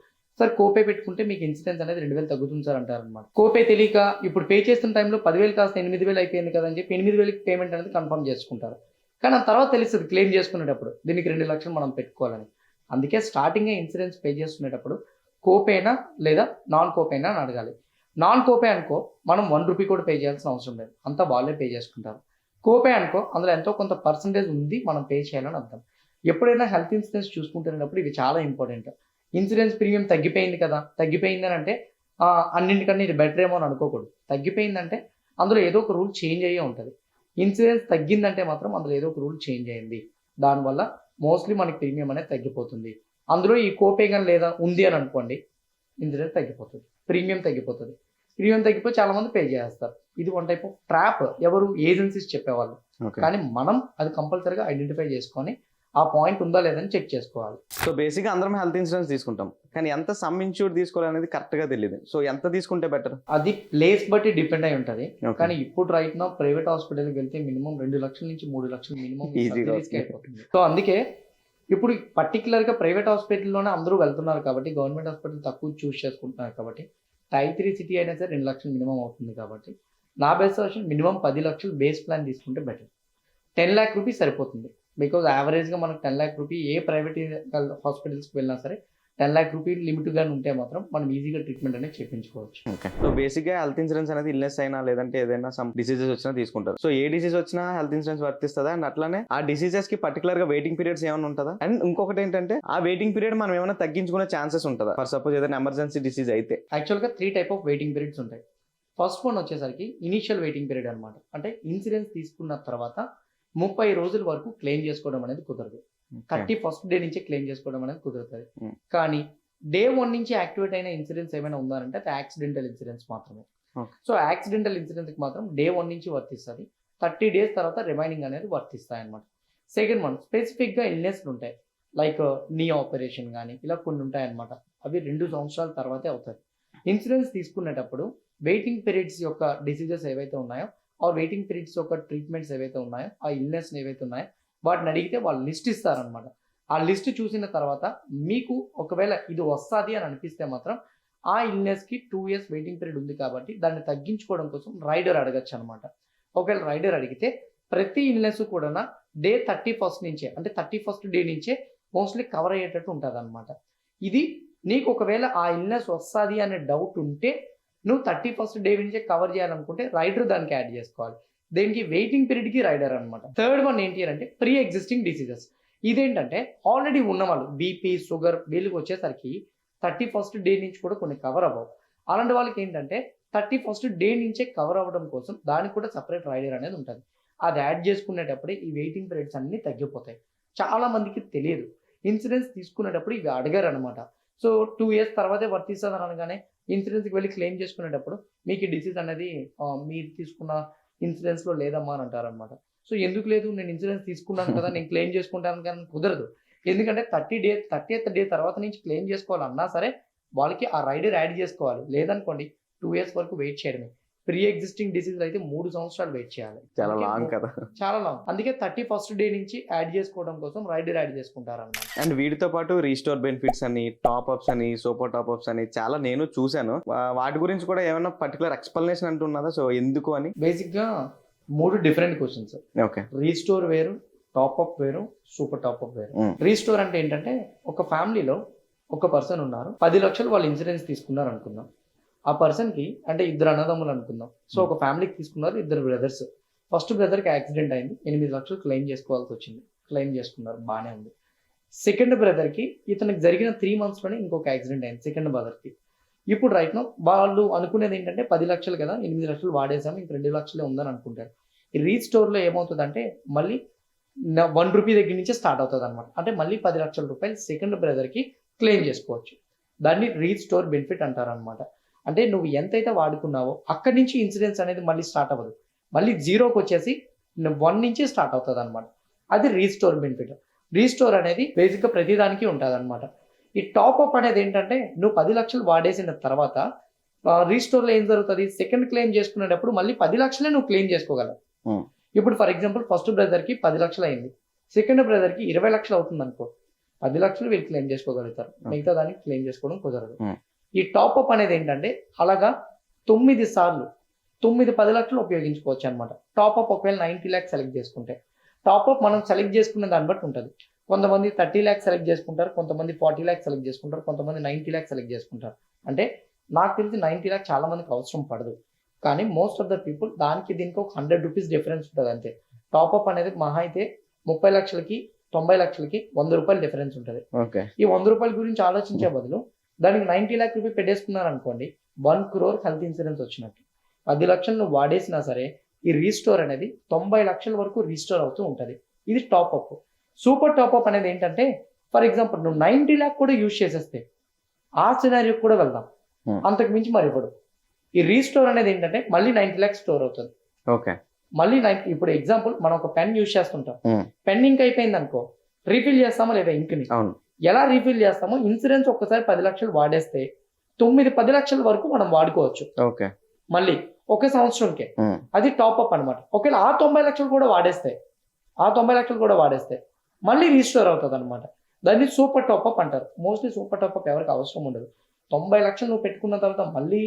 సార్ కోపే పెట్టుకుంటే మీకు ఇన్సూరెన్స్ అనేది 2,000 తగ్గుతుంది సార్ అంటారు అనమాట. కోపే తెలియక ఇప్పుడు పే చేస్తున్న టైంలో 10,000 కాస్త 8,000 అయిపోయింది కదా అని చెప్పి 8,000 పేమెంట్ అనేది కన్ఫర్మ్ చేసుకుంటారు. కానీ ఆ తర్వాత తెలుస్తుంది క్లెయిమ్ చేసుకునేటప్పుడు దీనికి 2 లక్షలు మనం పెట్టుకోవాలని. అందుకే స్టార్టింగే ఇన్సూరెన్స్ పే చేసుకునేటప్పుడు కోపేనా లేదా నాన్ కోపేనా అని అడగాలి. నాన్ కోపే అనుకో మనం 1 రూపీ కూడా పే చేయాల్సిన అవసరం లేదు, అంతా వాళ్ళే పే చేసుకుంటారు. కోపే అనుకో అందులో ఎంతో కొంత పర్సంటేజ్ ఉంది, మనం పే చేయాలని అర్థం. ఎప్పుడైనా హెల్త్ ఇన్సూరెన్స్ చూసుకుంటున్నప్పుడు ఇవి చాలా ఇంపార్టెంట్. ఇన్సూరెన్స్ ప్రీమియం తగ్గిపోయింది కదా, తగ్గిపోయింది అని అంటే అన్నింటికన్నా ఇది బెటర్ ఏమో అని అనుకోకూడదు. తగ్గిపోయిందంటే అందులో ఏదో ఒక రూల్ చేంజ్ అయ్యే ఉంటుంది. ఇన్సూరెన్స్ తగ్గిందంటే మాత్రం అందులో ఏదో ఒక రూల్ చేంజ్ అయ్యింది, దానివల్ల మోస్ట్లీ మనకి ప్రీమియం అనేది తగ్గిపోతుంది. అందులో ఈ కోపే కానీ లేదా ఉంది అని అనుకోండి, ఇన్సూరెన్స్ తగ్గిపోతుంది, ప్రీమియం తగ్గిపోతుంది. ప్రీమియం తగ్గిపోయి చాలా మంది పే చేస్తారు. ఇది వన్ టైప్ ఆఫ్ ట్రాప్, ఎవరు ఏజెన్సీస్ చెప్పేవాళ్ళు. కానీ మనం అది కంపల్సరీగా ఐడెంటిఫై చేసుకొని ఆ పాయింట్ ఉందా లేదని చెక్ చేసుకోవాలి. సో బేసిక్గా అందరం హెల్త్ ఇన్సూరెన్స్ తీసుకుంటాం, కానీ ఎంత సమ్ ఇన్సూర్ తీసుకోవాలనేది కరెక్ట్గా తెలియదు. సో ఎంత తీసుకుంటే బెటర్? అది ప్లేస్ బట్టి డిపెండ్ అయి ఉంటుంది. కానీ ఇప్పుడు రైట్ నా ప్రైవేట్ హాస్పిటల్కి వెళ్తే మినిమం 2 లక్షల నుంచి 3 లక్షలు మినిమం అయిపోతుంది. సో అందుకే ఇప్పుడు పర్టికులర్గా ప్రైవేట్ హాస్పిటల్లోనే అందరూ వెళ్తున్నారు కాబట్టి గవర్నమెంట్ హాస్పిటల్ తక్కువ చూస్ చేసుకుంటున్నారు కాబట్టి టైప్ 3 సిటీ అయినా సరే 2 లక్షలు మినిమం అవుతుంది. కాబట్టి నా బెస్ట్ సజెషన్ మినిమం 10 లక్షలు బేస్ ప్లాన్ తీసుకుంటే బెటర్. 10 lakh రూపీస్ సరిపోతుంది. బికాజ్ యావరేజ్గా మనకు 10 lakh రూపీ ఏ ప్రైవేట్ హాస్పిటల్స్కి వెళ్ళినా సరే 10 lakh రూపీ లిమిట్గా ఉంటే మాత్రం మనం ఈజీగా ట్రీట్మెంట్ అనేది చేయించుకోవచ్చు. ఓకే. సో బేసిక్గా హెల్త్ ఇన్సూరెన్స్ అనేది ఇల్నెస్ అయినా లేదంటే ఏదైనా సమ్ డిసీజెస్ వచ్చినా తీసుకుంటారు. సో ఏ డిసీజ్ వచ్చినా హెల్త్ ఇన్సూరెన్స్ వర్తిస్తుందా? అండ్ అట్లానే ఆ డిసీజెస్ కి పర్టికులర్ గా వెయిటింగ్ పీరియడ్స్ ఏమైనా ఉంటుందా? అండ్ ఇంకొకటి ఏంటంటే ఆ వెయిటింగ్ పీరియడ్ మనం ఏమైనా తగ్గించుకునే ఛాన్సెస్ ఉంటుందా? ఫర్ సపోజ్ ఏదైనా ఎమర్జెన్సీ డిసీజ్ అయితే. యాక్చువల్గా 3 type ఆఫ్ వెయిటింగ్ పీరియడ్స్ ఉంటాయి. ఫస్ట్ వన్ వచ్చేసరికి ఇనిషియల్ వెయిటింగ్ పీరియడ్ అనమాట. అంటే ఇన్సూరెన్స్ తీసుకున్న తర్వాత 30 రోజుల వరకు క్లెయిమ్ చేసుకోవడం అనేది కుదరదు. 31st డే నుంచి క్లెయిమ్ చేసుకోవడం అనేది కుదురుతుంది. కానీ డే 1 నుంచి యాక్టివేట్ అయిన ఇన్సూరెన్స్ ఏమైనా ఉందంటే అది యాక్సిడెంటల్ ఇన్సూరెన్స్ మాత్రమే. సో యాక్సిడెంటల్ ఇన్సూరెన్స్కి మాత్రం డే 1 నుంచి వర్తిస్తుంది. 30 days తర్వాత రిమైనింగ్ అనేది వర్తిస్తాయి అనమాట. సెకండ్ వన్ స్పెసిఫిక్గా ఇల్నెస్లు ఉంటాయి, లైక్ నీ ఆపరేషన్ కానీ ఇలా కొన్ని ఉంటాయి అనమాట. అవి 2 సంవత్సరాల తర్వాతే అవుతాయి. ఇన్సూరెన్స్ తీసుకునేటప్పుడు వెయిటింగ్ పీరియడ్స్ యొక్క డిసీజెస్ ఏవైతే ఉన్నాయో ఆ వెయిటింగ్ పీరియడ్స్ యొక్క ట్రీట్మెంట్స్ ఏవైతే ఉన్నాయో ఆ ఇల్నెస్ ఏవైతే ఉన్నాయో వాటిని అడిగితే వాళ్ళు లిస్ట్ ఇస్తారనమాట. ఆ లిస్ట్ చూసిన తర్వాత మీకు ఒకవేళ ఇది వస్తుంది అని అనిపిస్తే మాత్రం ఆ ఇల్నెస్కి 2 years వెయిటింగ్ పీరియడ్ ఉంది కాబట్టి దాన్ని తగ్గించుకోవడం కోసం రైడర్ అడగచ్చు అనమాట. ఒకవేళ రైడర్ అడిగితే ప్రతి ఇల్నెస్ కూడా డే 31st నుంచే అంటే 31st డే నుంచే మోస్ట్లీ కవర్ అయ్యేటట్టు ఉంటుంది అనమాట. ఇది నీకు ఒకవేళ ఆ ఇల్నెస్ వస్తుంది అనే డౌట్ ఉంటే నువ్వు 31st డే నుంచే కవర్ చేయాలనుకుంటే రైడర్ దానికి యాడ్ చేసుకోవాలి. దేనికి? వెయిటింగ్ పీరియడ్కి రైడర్ అనమాట. థర్డ్ వన్ ఏంటి అంటే ప్రీ ఎగ్జిస్టింగ్ డిసీజెస్. ఇదేంటంటే ఆల్రెడీ ఉన్నవాళ్ళు బీపీ షుగర్ వీళ్ళకి వచ్చేసరికి 31st డే నుంచి కూడా కొన్ని కవర్ అవ్వవు. అలాంటి వాళ్ళకి ఏంటంటే 31st డే నుంచే కవర్ అవ్వడం కోసం దానికి కూడా సపరేట్ రైడర్ అనేది ఉంటుంది. అది యాడ్ చేసుకునేటప్పుడే ఈ వెయిటింగ్ పీరియడ్స్ అన్నీ తగ్గిపోతాయి. చాలా మందికి తెలియదు. ఇన్సూరెన్స్ తీసుకునేటప్పుడు ఇవి అడగారు అనమాట. సో 2 years తర్వాతే వర్తిస్తుంది అనగానే ఇన్సూరెన్స్కి వెళ్ళి క్లెయిమ్ చేసుకునేటప్పుడు మీకు ఈ డిసీజ్ అనేది మీరు తీసుకున్న ఇన్సూరెన్స్లో లేదమ్మా అని అంటారనమాట. సో ఎందుకు లేదు, నేను ఇన్సూరెన్స్ తీసుకున్నాను కదా, నేను క్లెయిమ్ చేసుకుంటాను కానీ కుదరదు. ఎందుకంటే 30th డే తర్వాత నుంచి క్లెయిమ్ చేసుకోవాలన్నా సరే వాళ్ళకి ఆ రైడర్ యాడ్ చేసుకోవాలి. లేదనుకోండి 2 years వరకు వెయిట్ చేయడమే. ప్రీ ఎగ్జిస్టింగ్ డిసీజ్ అయితే 3 సంవత్సరాలు వెయిట్ చేయాలి. చాలా లాంగ్ కదా. చాలా లాంగ్. అందుకే 31st డే నుంచి యాడ్ చేసుకోవడం కోసం రైడర్ యాడ్ చేసుకుంటారు అన్నమాట. అండ్ వీటితో పాటు రీస్టోర్ బెనిఫిట్స్ అని, టాప్ అప్స్ అని, సూపర్ టాప్ అప్స్ అని చాలా నేను చూశాను. వాటి గురించి కూడా ఏమైనా పర్టికులర్ ఎక్స్ప్లెనేషన్ అంటున్నదా? సో ఎందుకు అని? బేసిక్ గా 3 డిఫరెంట్ క్వశ్చన్స్. ఓకే. రీస్టోర్ వేరు, టాప్ అప్ వేరు, సూపర్ టాప్ అప్ వేరు. రీస్టోర్ అంటే ఏంటంటే ఒక ఫ్యామిలీలో ఒక పర్సన్ ఉన్నారు, 10 లక్షలు వాళ్ళు ఇన్సూరెన్స్ తీసుకున్నారు అనుకుందాం. ఆ పర్సన్ కి అంటే 2 అన్నదమ్ములు అనుకుందాం. సో ఒక ఫ్యామిలీకి తీసుకున్నారు, 2 బ్రదర్స్. ఫస్ట్ బ్రదర్ కి యాక్సిడెంట్ అయింది, 8 లక్షలు క్లెయిమ్ చేసుకోవాల్సి వచ్చింది. క్లెయిమ్ చేసుకున్నారు, బాగానే ఉంది. సెకండ్ బ్రదర్ కి ఇతనికి జరిగిన 3 months లోనే ఇంకొక యాక్సిడెంట్ అయింది సెకండ్ బ్రదర్ కి. ఇప్పుడు రైట్ నో వాళ్ళు అనుకునేది ఏంటంటే 10 లక్షలు కదా, 8 లక్షలు వాడేసాము, ఇంక 2 లక్షలే ఉందని అనుకుంటారు. ఈ రీస్టోర్ లో ఏమవుతుందంటే మళ్ళీ 1 రూపీ దగ్గర నుంచి స్టార్ట్ అవుతుంది అనమాట. అంటే మళ్ళీ 10 లక్షల రూపాయలు సెకండ్ బ్రదర్ కి క్లెయిమ్ చేసుకోవచ్చు. దాన్ని రీస్టోర్ బెనిఫిట్ అంటారు అనమాట. అంటే నువ్వు ఎంతైతే వాడుకున్నావో అక్కడి నుంచి ఇన్సూరెన్స్ అనేది మళ్ళీ స్టార్ట్ అవ్వదు, మళ్ళీ 0కి వచ్చేసి 1 నుంచి స్టార్ట్ అవుతుంది అనమాట. అది రీస్టోర్ బెనిఫిట్. రీస్టోర్ అనేది బేసిక్గా ప్రతిదానికి ఉంటుంది అనమాట. ఈ టాప్అప్ అనేది ఏంటంటే నువ్వు 10 లక్షలు వాడేసిన తర్వాత రీస్టోర్లో ఏం జరుగుతుంది, సెకండ్ క్లెయిమ్ చేసుకునేటప్పుడు మళ్ళీ 10 లక్షలే నువ్వు క్లెయిమ్ చేసుకోగలవు. ఇప్పుడు ఫర్ ఎగ్జాంపుల్ ఫస్ట్ బ్రదర్కి 10 లక్షలు అయింది, సెకండ్ బ్రదర్కి 20 లక్షలు అవుతుంది అనుకో, 10 లక్షలు వీళ్ళు క్లెయిమ్ చేసుకోగలుగుతారు, మిగతా దానికి క్లెయిమ్ చేసుకోవడం కుదరదు. ఈ టాప్అప్ అనేది ఏంటంటే అలాగా 9 సార్లు 10 లక్షలు ఉపయోగించుకోవచ్చు అనమాట. టాప్అప్ ఒకవేళ 90 lakhs సెలెక్ట్ చేసుకుంటే, టాప్అప్ మనం సెలెక్ట్ చేసుకునే దాన్ని బట్టి ఉంటుంది. కొంతమంది 30 lakhs సెలెక్ట్ చేసుకుంటారు, కొంతమంది 40 lakhs సెలెక్ట్ చేసుకుంటారు, కొంతమంది 90 lakhs సెలెక్ట్ చేసుకుంటారు. అంటే నాకు తెలిసి 90 lakhs చాలా మందికి అవసరం పడదు, కానీ మోస్ట్ ఆఫ్ ద పీపుల్ దానికి దీనికి ఒక 100 rupees డిఫరెన్స్ ఉంటుంది అంతే. టాప్అప్ అనేది మహా అయితే 30 లక్షలకి 90 లక్షలకి 100 రూపాయలు డిఫరెన్స్ ఉంటుంది. ఈ 100 రూపాయల గురించి ఆలోచించే బదులు దానికి 90 lakh రూపీ పెట్టేసుకున్నారు అనుకోండి, 1 crore హెల్త్ ఇన్సూరెన్స్ వచ్చినట్టు. 10 లక్షలు నువ్వు వాడేసినా సరే ఈ రీస్టోర్ అనేది 90 లక్షల వరకు రీస్టోర్ అవుతూ ఉంటుంది. ఇది టాప్అప్. సూపర్ టాప్అప్ అనేది ఏంటంటే ఫర్ ఎగ్జాంపుల్ నువ్వు 90 lakh కూడా యూజ్ చేసేస్తే ఆ సినారియో కూడా వెళ్దాం, అంతకు మించి మరి ఇవ్వడు. ఈ రీస్టోర్ అనేది ఏంటంటే మళ్ళీ 90 lakhs స్టోర్ అవుతుంది. ఓకే. మళ్ళీ ఇప్పుడు ఎగ్జాంపుల్ మనం ఒక పెన్ యూజ్ చేస్తుంటాం, పెన్ ఇంక్ అయిపోయింది అనుకో, రీఫిల్ చేస్తామా లేదా ఇంక్ని? ఎలా రీఫిల్ చేస్తామో ఇన్సూరెన్స్ ఒక్కసారి 10 లక్షలు వాడేస్తే 9-10 లక్షల వరకు మనం వాడుకోవచ్చు. ఓకే. మళ్ళీ ఒక సంవత్సరంకే. అది టాప్అప్ అనమాట. ఒకవేళ ఆ 90 లక్షలు కూడా వాడేస్తే మళ్ళీ రీస్టోర్ అవుతుంది అనమాట. దాన్ని సూపర్ టాప్అప్ అంటారు. మోస్ట్లీ సూపర్ టాప్అప్ ఎవరికి అవసరం ఉండదు. 90 లక్షలు నువ్వు పెట్టుకున్న తర్వాత మళ్ళీ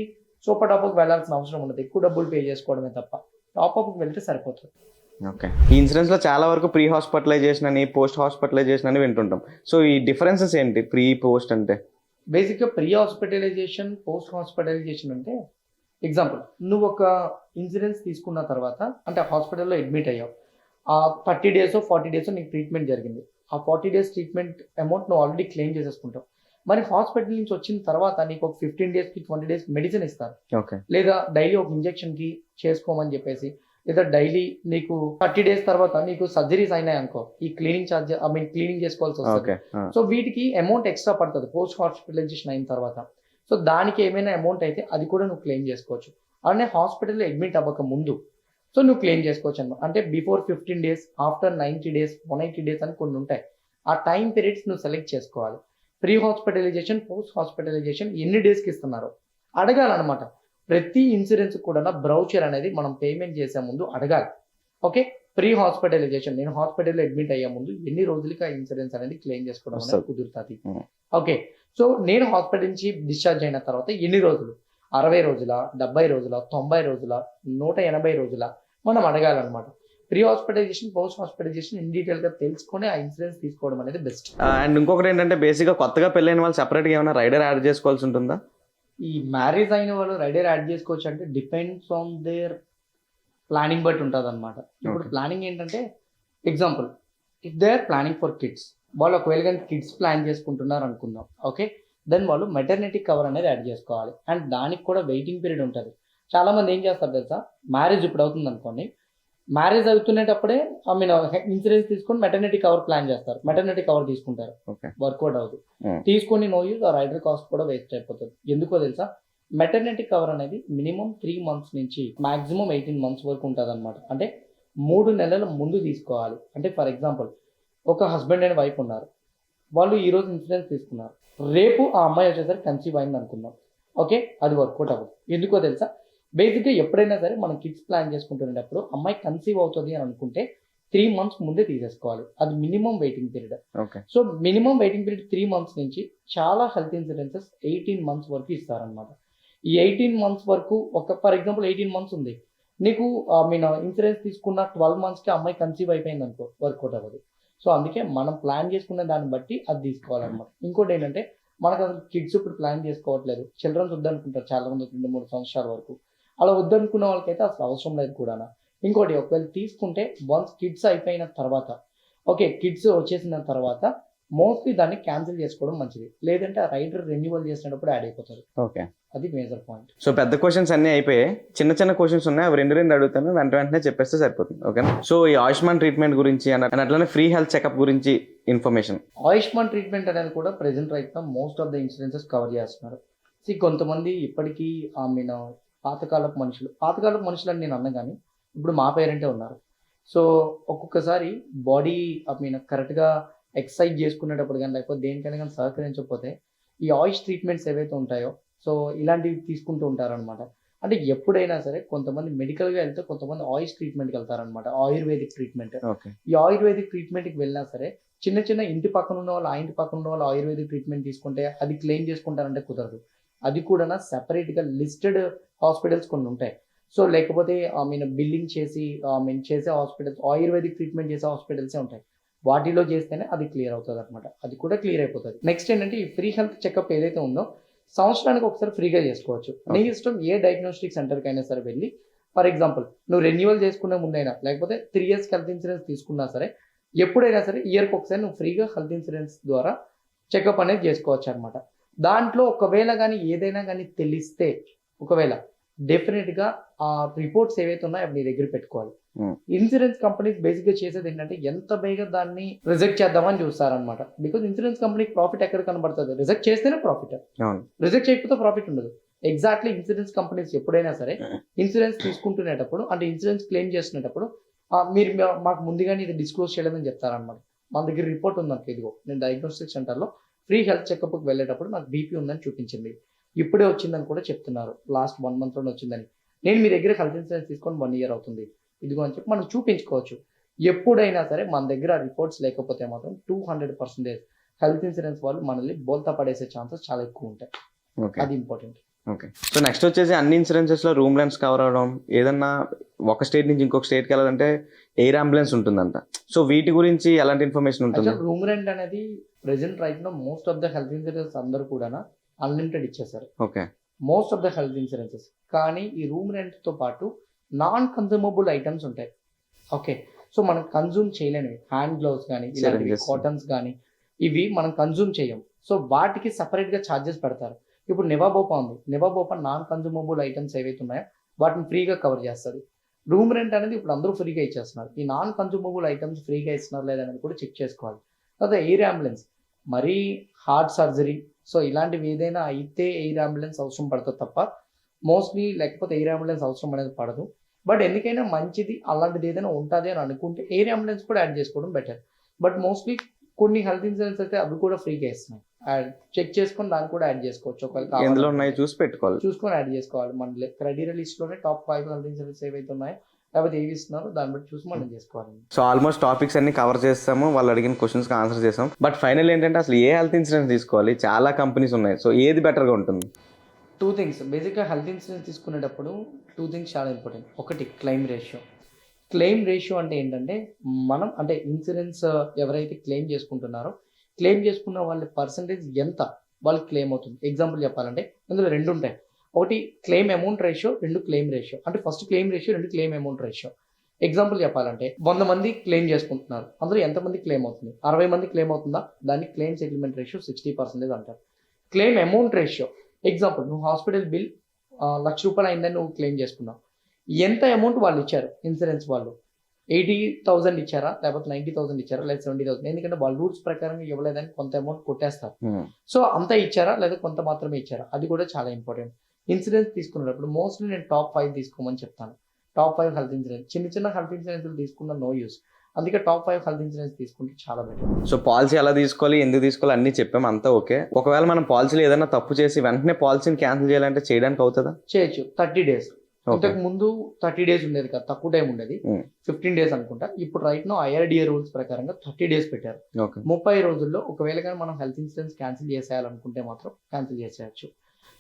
సూపర్ టాప్అప్ వెళ్ళాల్సిన అవసరం ఉండదు, ఎక్కువ డబ్బులు పే చేసుకోవడమే తప్ప. టాప్అప్కి వెళ్తే సరిపోతుంది. ఓకే. ఈ ఇన్సూరెన్స్ లో చాలా వరకు ప్రీ హాస్పిటలైజేషన్ అని, పోస్ట్ హాస్పిటలైజేషన్ అని వింటుంటాం. సో ఈ డిఫరెన్సెస్ ఏంటి ప్రీ పోస్ట్ అంటే? బేసిక్గా ప్రీ హాస్పిటలైజేషన్, పోస్ట్ హాస్పిటలైజేషన్ అంటే ఎగ్జాంపుల్ నువ్వు ఒక ఇన్సూరెన్స్ తీసుకున్న తర్వాత అంటే హాస్పిటల్లో అడ్మిట్ అయ్యావు, ఆ 30 days 40 days నీకు ట్రీట్మెంట్ జరిగింది. ఆ 40 days ట్రీట్మెంట్ అమౌంట్ నువ్వు ఆల్రెడీ క్లెయిమ్ చేసేసుకుంటావు. మరి హాస్పిటల్ నుంచి వచ్చిన తర్వాత నీకు ఒక 15 days 20 days మెడిసిన్ ఇస్తారు. లేదా డైలీ ఒక ఇంజెక్షన్కి చేసుకోమని చెప్పేసి, లేదా డైలీ నీకు 30 days తర్వాత నీకు సర్జరీస్ అయినాయి అనుకో, ఈ క్లీనింగ్ ఛార్జ్ క్లీనింగ్ చేసుకోవాల్సి వస్తుంది. సో వీటికి అమౌంట్ ఎక్స్ట్రా పడుతుంది పోస్ట్ హాస్పిటలైజేషన్ అయిన తర్వాత. సో దానికి ఏమైనా అమౌంట్ అయితే అది కూడా నువ్వు క్లెయిమ్ చేసుకోవచ్చు. అలానే హాస్పిటల్లో అడ్మిట్ అవ్వక ముందు సో నువ్వు క్లెయిమ్ చేసుకోవచ్చు అన్నమాట. అంటే before 15 days, after 90 days, 180 days అని కొన్ని ఉంటాయి. ఆ టైం పీరియడ్స్ నువ్వు సెలెక్ట్ చేసుకోవాలి. ప్రీ హాస్పిటలైజేషన్, పోస్ట్ హాస్పిటలైజేషన్ ఎన్ని డేస్కి ఇస్తున్నారో అడగాలన్నమాట. ప్రతి ఇన్సూరెన్స్ కూడా బ్రౌచర్ అనేది మనం పేమెంట్ చేసే ముందు అడగాలి. ఓకే. ప్రీ హాస్పిటలైజేషన్, నేను హాస్పిటల్లో అడ్మిట్ అయ్యే ముందు ఎన్ని రోజులకి ఆ ఇన్సూరెన్స్ అనేది క్లెయిమ్ చేసుకోవడం అనేది కుదురుతుంది. ఓకే. సో నేను హాస్పిటల్ నుంచి డిశ్చార్జ్ అయిన తర్వాత ఎన్ని రోజులు, 60 రోజుల, 70 రోజుల, 90 రోజుల, 180 రోజుల మనం అడగాలన్నమాట. Pre hospitalisation, post hospitalisation in డీటెయిల్గా తెలుసుకొని ఆ ఇన్సూరెన్స్ తీసుకోవడం అనేది బెస్ట్. అండ్ ఇంకొకటి ఏంటంటే బేసిక్గా కొత్తగా పెళ్ళైన వాళ్ళు సెపరేట్గా ఏమైనా రైడర్ యాడ్ చేసుకోవాల్సి ఉంటుందా? ఈ మ్యారేజ్ అయిన వాళ్ళు రైడర్ యాడ్ చేసుకోవచ్చు అంటే డిపెండ్స్ ఆన్ దేర్ ప్లానింగ్ బట్టి ఉంటుంది అనమాట. ఇప్పుడు ప్లానింగ్ ఏంటంటే example if they are planning for kids, వాళ్ళు ఒకవేళ కానీ కిడ్స్ ప్లాన్ చేసుకుంటున్నారు అనుకుందాం. ఓకే. దెన్ వాళ్ళు మెటర్నిటీ కవర్ అనేది యాడ్ చేసుకోవాలి. అండ్ దానికి కూడా వెయిటింగ్ పీరియడ్ ఉంటుంది. చాలామంది ఏం చేస్తారు తెలుసా, మ్యారేజ్ ఇప్పుడు అవుతుంది అనుకోండి, మ్యారేజ్ అవుతున్నప్పుడే ఇన్సూరెన్స్ తీసుకొని మెటర్నిటీ కవర్ ప్లాన్ చేస్తారు, మెటర్నిటీ కవర్ తీసుకుంటారు, ఓకే వర్కౌట్ అవుతుంది. తీసుకొని నో యూజ్, ఆ రైడర్ కాస్ట్ కూడా వేస్ట్ అయిపోతుంది. ఎందుకో తెలుసా, మెటర్నిటీ కవర్ అనేది మినిమం 3 months నుంచి మాక్సిమం 18 months వరకు ఉంటుంది అనమాట. అంటే 3 నెలల ముందు తీసుకోవాలి. అంటే ఫర్ ఎగ్జాంపుల్, ఒక హస్బెండ్ అండ్ వైఫ్ ఉన్నారు, వాళ్ళు ఈరోజు ఇన్సూరెన్స్ తీసుకున్నారు, రేపు ఆ అమ్మాయి వచ్చేసరికి కన్సీవ్ అయింది అనుకుందాం, ఓకే, అది వర్కౌట్ అవ్వదు. ఎందుకో తెలుసా, బేసిక్గా ఎప్పుడైనా సరే మనం కిడ్స్ ప్లాన్ చేసుకుంటున్నప్పుడు అమ్మాయి కన్సీవ్ అవుతుంది అని అనుకుంటే 3 months ముందే తీసేసుకోవాలి. అది minimum waiting period. Okay so minimum waiting period 3 months నుంచి చాలా హెల్త్ ఇన్సూరెన్సెస్ 18 months వరకు ఇస్తారనమాట. ఈ 18 months వరకు, ఒక ఫర్ ఎగ్జాంపుల్ 18 months ఉంది, నీకు ఇన్సూరెన్స్ తీసుకున్న 12 monthsకి అమ్మాయి కన్సీవ్ అయిపోయింది అనుకో, వర్కౌట్ అవ్వదు. సో అందుకే మనం ప్లాన్ చేసుకున్న దాన్ని బట్టి అది తీసుకోవాలన్నమాట. ఇంకోటి ఏంటంటే, మనకు అసలు కిడ్స్ ఇప్పుడు ప్లాన్ చేసుకోవట్లేదు, చిల్డ్రన్స్ వద్దనుకుంటారు చాలా మంది 2-3 సంవత్సరాల వరకు. అలా వద్దనుకున్న వాళ్ళకైతే అసలు అవసరం లేదు కూడా. ఇంకోటి, ఒకవేళ తీసుకుంటే వన్స్ కిడ్స్ అయిపోయిన తర్వాత, ఓకే, కిడ్స్ వచ్చేసిన తర్వాత మోస్ట్లీ దాన్ని క్యాన్సిల్ చేసుకోవడం మంచిది. లేదంటే ఆ రైడర్ రెన్యువల్ చేసినప్పుడు యాడ్ అయిపోతుంది. ఓకే అది మేజర్ పాయింట్. సో పెద్ద క్వశ్చన్స్ అన్ని అయిపోయాయి, చిన్న చిన్న క్వశ్చన్స్ ఉన్నాయి, అవి రెండు అడుగుతాను, వెంటనే చెప్పేస్తే సరిపోతుంది. ఓకేనా? సో ఈ ఆయుష్మాన్ ట్రీట్మెంట్ గురించి అండ్ అట్లానే ఫ్రీ హెల్త్ చెకప్ గురించి ఇన్ఫర్మేషన్. ఆయుష్మాన్ ట్రీట్మెంట్ అనేది కూడా ప్రెసెంట్ రైట్ నా most of the insurances cover చేస్తున్నారు. కొంతమంది ఇప్పటికీ పాతకాలపు మనుషులు అని నేను అన్నా, కానీ ఇప్పుడు మా పేరెంటే ఉన్నారు. సో ఒక్కొక్కసారి బాడీ కరెక్ట్గా ఎక్సర్సైజ్ చేసుకునేటప్పుడు కానీ, లేకపోతే దేనికైనా కానీ సహకరించకపోతే ఈ ఆయుష్ ట్రీట్మెంట్స్ ఏవైతే ఉంటాయో, సో ఇలాంటివి తీసుకుంటూ ఉంటారనమాట. అంటే ఎప్పుడైనా సరే కొంతమంది మెడికల్గా వెళ్తే, కొంతమంది ఆయుష్ ట్రీట్మెంట్కి వెళ్తారనమాట, ఆయుర్వేదిక్ ట్రీట్మెంట్. ఈ ఆయుర్వేదిక్ ట్రీట్మెంట్కి వెళ్ళినా సరే చిన్న చిన్న ఇంటి పక్కన ఉన్న వాళ్ళు, ఆ ఇంటి పక్కన ఉన్న వాళ్ళు ఆయుర్వేదిక్ ట్రీట్మెంట్ తీసుకుంటే అది క్లెయిమ్ చేసుకుంటారంటే కుదరదు. అది కూడా సెపరేట్గా లిస్టెడ్ హాస్పిటల్స్ కొన్ని ఉంటాయి. సో లేకపోతే బిల్లింగ్ చేసే హాస్పిటల్స్, ఆయుర్వేదిక్ ట్రీట్మెంట్ చేసే హాస్పిటల్సే ఉంటాయి. వాటిలో చేస్తేనే అది క్లియర్ అవుతుంది అనమాట. అది కూడా క్లియర్ అయిపోతుంది. నెక్స్ట్ ఏంటంటే, ఈ ఫ్రీ హెల్త్ చెకప్ ఏదైతే ఉందో సంవత్సరానికి ఒకసారి ఫ్రీగా చేసుకోవచ్చు. నీ ఇష్టం, ఏ డయాగ్నోస్టిక్ సెంటర్కి అయినా సరే వెళ్ళి, ఫర్ ఎగ్జాంపుల్ నువ్వు రెన్యువల్ చేసుకునే ముందైనా, లేకపోతే 3 years హెల్త్ ఇన్సూరెన్స్ తీసుకున్నా సరే, ఎప్పుడైనా సరే ఇయర్కి ఒకసారి నువ్వు ఫ్రీగా హెల్త్ ఇన్సూరెన్స్ ద్వారా చెకప్ అనేది చేసుకోవచ్చు అనమాట. దాంట్లో ఒకవేళ కానీ ఏదైనా కానీ తెలిస్తే, ఒకవేళ డెఫినెట్గా ఆ రిపోర్ట్స్ ఏవైతే ఉన్నాయో అవి నీ దగ్గర పెట్టుకోవాలి. ఇన్సూరెన్స్ కంపెనీస్ బేసిక్గా చేసేది ఏంటంటే, ఎంత బేగా దాన్ని రిజెక్ట్ చేద్దామని చూస్తారనమాట. బికాజ్ ఇన్సూరెన్స్ కంపెనీకి ప్రాఫిట్ ఎక్కడ కనబడుతుంది, రిజెక్ట్ చేస్తేనే ప్రాఫిట్, రిజెక్ట్ చేయకపోతే ప్రాఫిట్ ఉండదు. ఎగ్జాక్ట్లీ ఇన్సూరెన్స్ కంపెనీస్ ఎప్పుడైనా సరే ఇన్సూరెన్స్ తీసుకుంటునేటప్పుడు, అంటే ఇన్సూరెన్స్ క్లెయిమ్ చేస్తున్నప్పుడు, మీరు మాకు ముందుగానే ఇది డిస్క్లోజ్ చేయలేదని చెప్తారనమాట. మన దగ్గర రిపోర్ట్ ఉందనుకో, ఇదిగో నేను డయాగ్నోస్టిక్ సెంటర్లో ఫ్రీ హెల్త్ చెకప్కి వెళ్ళేటప్పుడు నాకు బీపీ ఉందని చూపించింది, ఇప్పుడే వచ్చిందని కూడా చెప్తున్నారు, లాస్ట్ 1 monthలోనే వచ్చిందని, నేను మీ దగ్గర హెల్త్ ఇన్సూరెన్స్ తీసుకొని 1 year అవుతుంది, ఇదిగో అని చెప్పి మనం చూపించుకోవచ్చు. ఎప్పుడైనా సరే మన దగ్గర రిపోర్ట్స్ లేకపోతే మాత్రం 200% హెల్త్ ఇన్సూరెన్స్ వాళ్ళు మనల్ని బోల్తా పడేసే ఛాన్సెస్ చాలా ఎక్కువ ఉంటాయి. అది ఇంపార్టెంట్. ఓకే. సో నెక్స్ట్ వచ్చేసి, అన్ని ఇన్సూరెన్సెస్లో రూమ్ రెంట్స్ కవర్ అవడం, ఏదన్నా ఒక స్టేట్ నుంచి ఇంకొక స్టేట్కి వెళ్ళాలంటే ఎయిర్ అంబులెన్స్ ఉంటుందంట. సో వీటి గురించి ఎలాంటి ఇన్ఫర్మేషన్ ఉంటుంది? రూమ్ రెంట్ అనేది present right now most of the health insurance అందరూ కూడా అన్లిమిటెడ్ ఇచ్చేసారు. Okay. Most of the health insurances. కానీ ఈ రూమ్ రెంట్తో పాటు నాన్ కన్జ్యూమబుల్ ఐటమ్స్ ఉంటాయి. ఓకే. సో మనం కన్జ్యూమ్ చేయలేనివి, హ్యాండ్ గ్లౌస్ కానీ, ఇలాంటివి కాటన్స్ కానీ, ఇవి మనం కన్జ్యూమ్ చేయం. సో వాటికి సపరేట్గా ఛార్జెస్ పెడతారు. ఇప్పుడు నివాబోపా ఉంది, నివాబోపా నాన్ కన్జ్యూమబుల్ ఐటమ్స్ ఏవైతే ఉన్నాయో వాటిని ఫ్రీగా కవర్ చేస్తుంది. రూమ్ రెంట్ అనేది ఇప్పుడు అందరూ ఫ్రీగా ఇచ్చేస్తున్నారు. ఈ నాన్ కన్జ్యూమబుల్ ఐటమ్స్ ఫ్రీగా ఇస్తున్నారు లేదనేది కూడా చెక్ చేసుకోవాలి. తర్వాత ఎయిర్ అంబులెన్స్, మరీ హార్ట్ సర్జరీ, సో ఇలాంటివి ఏదైనా అయితే ఎయిర్ అంబులెన్స్ అవసరం పడుతుంది తప్ప మోస్ట్లీ లేకపోతే ఎయిర్ అంబులెన్స్ అవసరం అనేది పడదు. బట్ ఎందుకైనా మంచిది అలాంటిది ఏదైనా ఉంటుంది అని అనుకుంటే ఎయిర్ అంబులెన్స్ కూడా యాడ్ చేసుకోవడం బెటర్. బట్ మోస్ట్లీ కొన్ని హెల్త్ ఇన్సూరెన్స్ అయితే అవి కూడా ఫ్రీగా ఇస్తున్నాయి. చెక్ చేసుకొని దాన్ని కూడా యాడ్ చేసుకోవచ్చు. ఒకవేళ చూసుకొని యాడ్ చేసుకోవాలి. మన క్రైటీరియా లిస్ట్లోనే టాప్ 5 హెల్త్ ఇన్సూరెన్స్ ఏవైతే ఉన్నాయో, లేకపోతే ఏవి ఇస్తున్నారో దాన్ని బట్టి చూసి మనం చేసుకోవాలి. సో ఆల్మోస్ట్ టాపిక్స్ అన్ని కవర్ చేస్తాము, వాళ్ళు అడిగిన క్వశ్చన్స్కి ఆన్సర్ చేస్తాం. బట్ ఫైనల్ ఏంటంటే, అసలు ఏ హెల్త్ ఇన్సూరెన్స్ తీసుకోవాలి? చాలా కంపెనీస్ ఉన్నాయి, సో ఏది బెటర్గా ఉంటుంది? 2 things. బేసిక్గా హెల్త్ ఇన్సూరెన్స్ తీసుకునేటప్పుడు 2 things చాలా ఇంపార్టెంట్. ఒకటి క్లెయిమ్ రేషియో. క్లెయిమ్ రేషియో అంటే ఏంటంటే, మనం అంటే ఇన్సూరెన్స్ ఎవరైతే క్లెయిమ్ చేసుకుంటున్నారో, క్లెయిమ్ చేసుకున్న వాళ్ళ పర్సంటేజ్ ఎంత వాళ్ళకి క్లెయిమ్ అవుతుంది. ఎగ్జాంపుల్ చెప్పాలంటే ఇందులో 2 ఉంటాయి. ఒకటి claim amount ratio, 2 claim ratio. అంటే first claim ratio, 2 claim amount ratio. Example చెప్పాలంటే 100 మంది క్లెయిమ్ చేసుకుంటున్నారు, అందులో ఎంతమంది క్లెయిమ్ అవుతుంది? 60 మంది క్లెయిమ్ అవుతుందా? దాన్ని క్లెయిమ్ సెటిల్మెంట్ రేషియో 60% అంటారు. Claim amount ratio. ఎగ్జాంపుల్, నువ్వు హాస్పిటల్ బిల్ ₹1,00,000 అయిందని నువ్వు క్లెయిమ్ చేసుకున్నావు. ఎంత అమౌంట్ వాళ్ళు ఇచ్చారు ఇన్సూరెన్స్ వాళ్ళు? 80,000 ఇచ్చారా, లేకపోతే 90,000 ఇచ్చారా, లేదా 70,000? ఎందుకంటే వాళ్ళ రూల్స్ ప్రకారం ఇవ్వలేదని కొంత అమౌంట్ కొట్టేస్తారు. సో అంత ఇచ్చారా, లేదా కొంత మాత్రమే ఇచ్చారా, అది కూడా చాలా ఇంపార్టెంట్. ఇన్సూరెన్స్ తీసుకున్నప్పుడు మోస్ట్లీ నేను టాప్ 5 తీసుకోమని చెప్తాను. Top 5 health insurance. చిన్న చిన్న హెల్త్ ఇన్సూరెన్స్ తీసుకున్న నో యూస్. అందుకే టాప్ 5 హెల్త్ ఇన్సూరెన్స్ తీసుకుంటే చాలా బెటర్. సో పాలసీ ఎలా తీసుకోవాలి, ఎందుకు తీసుకోవాలి అన్నీ చెప్పాము, అంతా ఓకే. ఒకవేళ మనం పాలసీలో ఏదైనా తప్పు చేసి వెంటనే పాలసీని క్యాన్సిల్ చేయాలంటే చేయడానికి అవుతుందా? చేయొచ్చు. 30 days. ఇంతకు ముందు 30 days ఉండేది కదా, తక్కువ టైం ఉండేది, 15 days అనుకుంటా. ఇప్పుడు రైట్ నో IRDA రూల్స్ ప్రకారంగా 30 days పెట్టారు. 30 రోజుల్లో ఒకవేళ కానీ మనం హెల్త్ ఇన్సూరెన్స్ క్యాన్సిల్ చేసేయాలనుకుంటే మాత్రం క్యాన్సిల్ చేసేయచ్చు.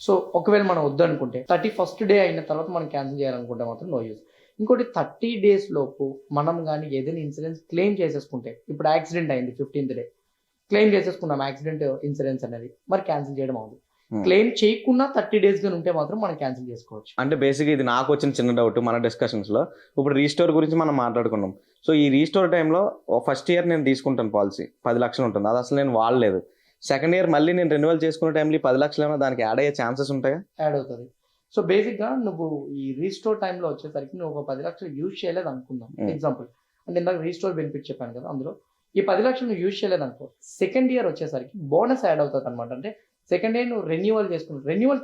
సో ఒకవేళ మనం వద్దనుకుంటే 31st day అయిన తర్వాత మనం క్యాన్సిల్ చేయాలనుకుంటే మాత్రం నో యూస్. ఇంకోటి 30 days లోపు మనం కానీ ఏదైనా ఇన్సూరెన్స్ క్లెయిమ్ చేసేసుకుంటే, ఇప్పుడు యాక్సిడెంట్ అయింది 15th day, క్లెయిమ్ చేసేసుకున్నాం యాక్సిడెంట్ ఇన్సూరెన్స్ అనేది, మరి క్యాన్సిల్ చేయడం అవుతుంది. క్లెయిమ్ చేయకుండా 30 days గా ఉంటే మాత్రం మనం క్యాన్సిల్ చేసుకోవచ్చు. అంటే బేసిక్ ఇది నాకు వచ్చిన చిన్న డౌట్ మన డిస్కషన్స్ లో. ఇప్పుడు రీస్టోర్ గురించి మనం మాట్లాడుకున్నాం. సో ఈ రీస్టోర్ టైంలో ఫస్ట్ ఇయర్ నేను తీసుకుంటాను పాలసీ 10 లక్షలు ఉంటుంది, అది అసలు నేను వాడలేదు. సెకండ్ ఇయర్ మళ్ళీ నేను రెన్యువల్ చేసుకునే టైంలో 10 లక్షలు ఏమైనా దానికి యాడ్ అయ్యే ఛాన్సెస్ ఉంటాయా? యాడ్ అవుతుంది. సో బేసిక్గా నువ్వు ఈ రీస్టోర్ టైంలో వచ్చేసరికి నువ్వు ఒక 10 లక్షలు యూజ్ చేయలేదు అనుకుందాం ఎగ్జాంపుల్. అంటే ఇందాక రీస్టోర్ బెనిఫిట్ చెప్పాను కదా, అందులో ఈ 10 లక్షలు నువ్వు యూజ్ చేయలేదు అనుకో, సెకండ్ ఇయర్ వచ్చేసరికి బోనస్ యాడ్ అవుతుంది అనమాట. అంటే సెకండ్ ఇయర్ నువ్వు రెన్యువల్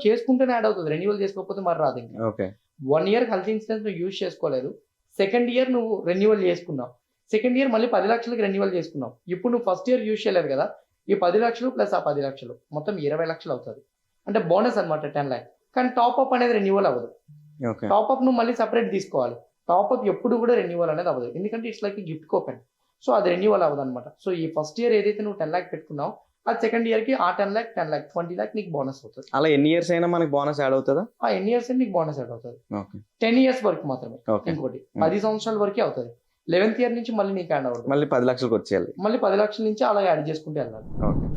చేసుకుంటేనే యాడ్ అవుతుంది, రెన్యువల్ చేసుకోకపోతే మరి రాదు. ఇంకా 1 year హెల్త్ ఇన్సూరెన్స్ నువ్వు యూజ్ చేసుకోలేదు, సెకండ్ ఇయర్ నువ్వు రెన్యువల్ చేసుకున్నావు, సెకండ్ ఇయర్ మళ్ళీ 10 లక్షలకి రెన్యువల్ చేసుకున్నావు. ఇప్పుడు నువ్వు ఫస్ట్ ఇయర్ యూజ్ చేయలేదు కదా, ఈ 10 లక్షలు ప్లస్ ఆ 10 లక్షలు మొత్తం 20 లక్షలు అవుతుంది. అంటే బోనస్ అనమాట 10 lakh. కానీ టాప్అప్ అనేది రెన్యువల్ అవ్వదు. టాప్అప్ నువ్వు మళ్ళీ సపరేట్ తీసుకోవాలి. టాప్అప్ ఎప్పుడు కూడా రెన్యువల్ అనేది అవ్వదు, ఎందుకంటే it's like gift coupon. So అది రెన్యువల్ అవ్వదు అనమాట. సో ఈ ఫస్ట్ ఇయర్ ఏదైతే నువ్వు 10 lakh పెట్టుకున్నావు, ఆ సెకండ్ ఇయర్ కి ఆ 10 lakh 20 lakh నీకు బోనస్ అవుతుంది. అలా ఎన్ని ఇయర్స్ అయినా మనకి బోనస్ యాడ్ అవుతుందా? ఆ ఎన్ని ఇయర్స్ నీకు బోనస్ యాడ్ అవుతుంది. 10 years వరకు మాత్రమే. ఇంకోటి 10 సంవత్సరాల వరకే అవుతుంది. 11th year నుంచి మళ్ళీ నీకు యాడ్ అవ్వదు, మళ్ళీ 10 లక్షలకు వచ్చేయాలి, మళ్ళీ 10 లక్షల నుంచి అలా యాడ్ చేసుకుంటే వెళ్ళాలి.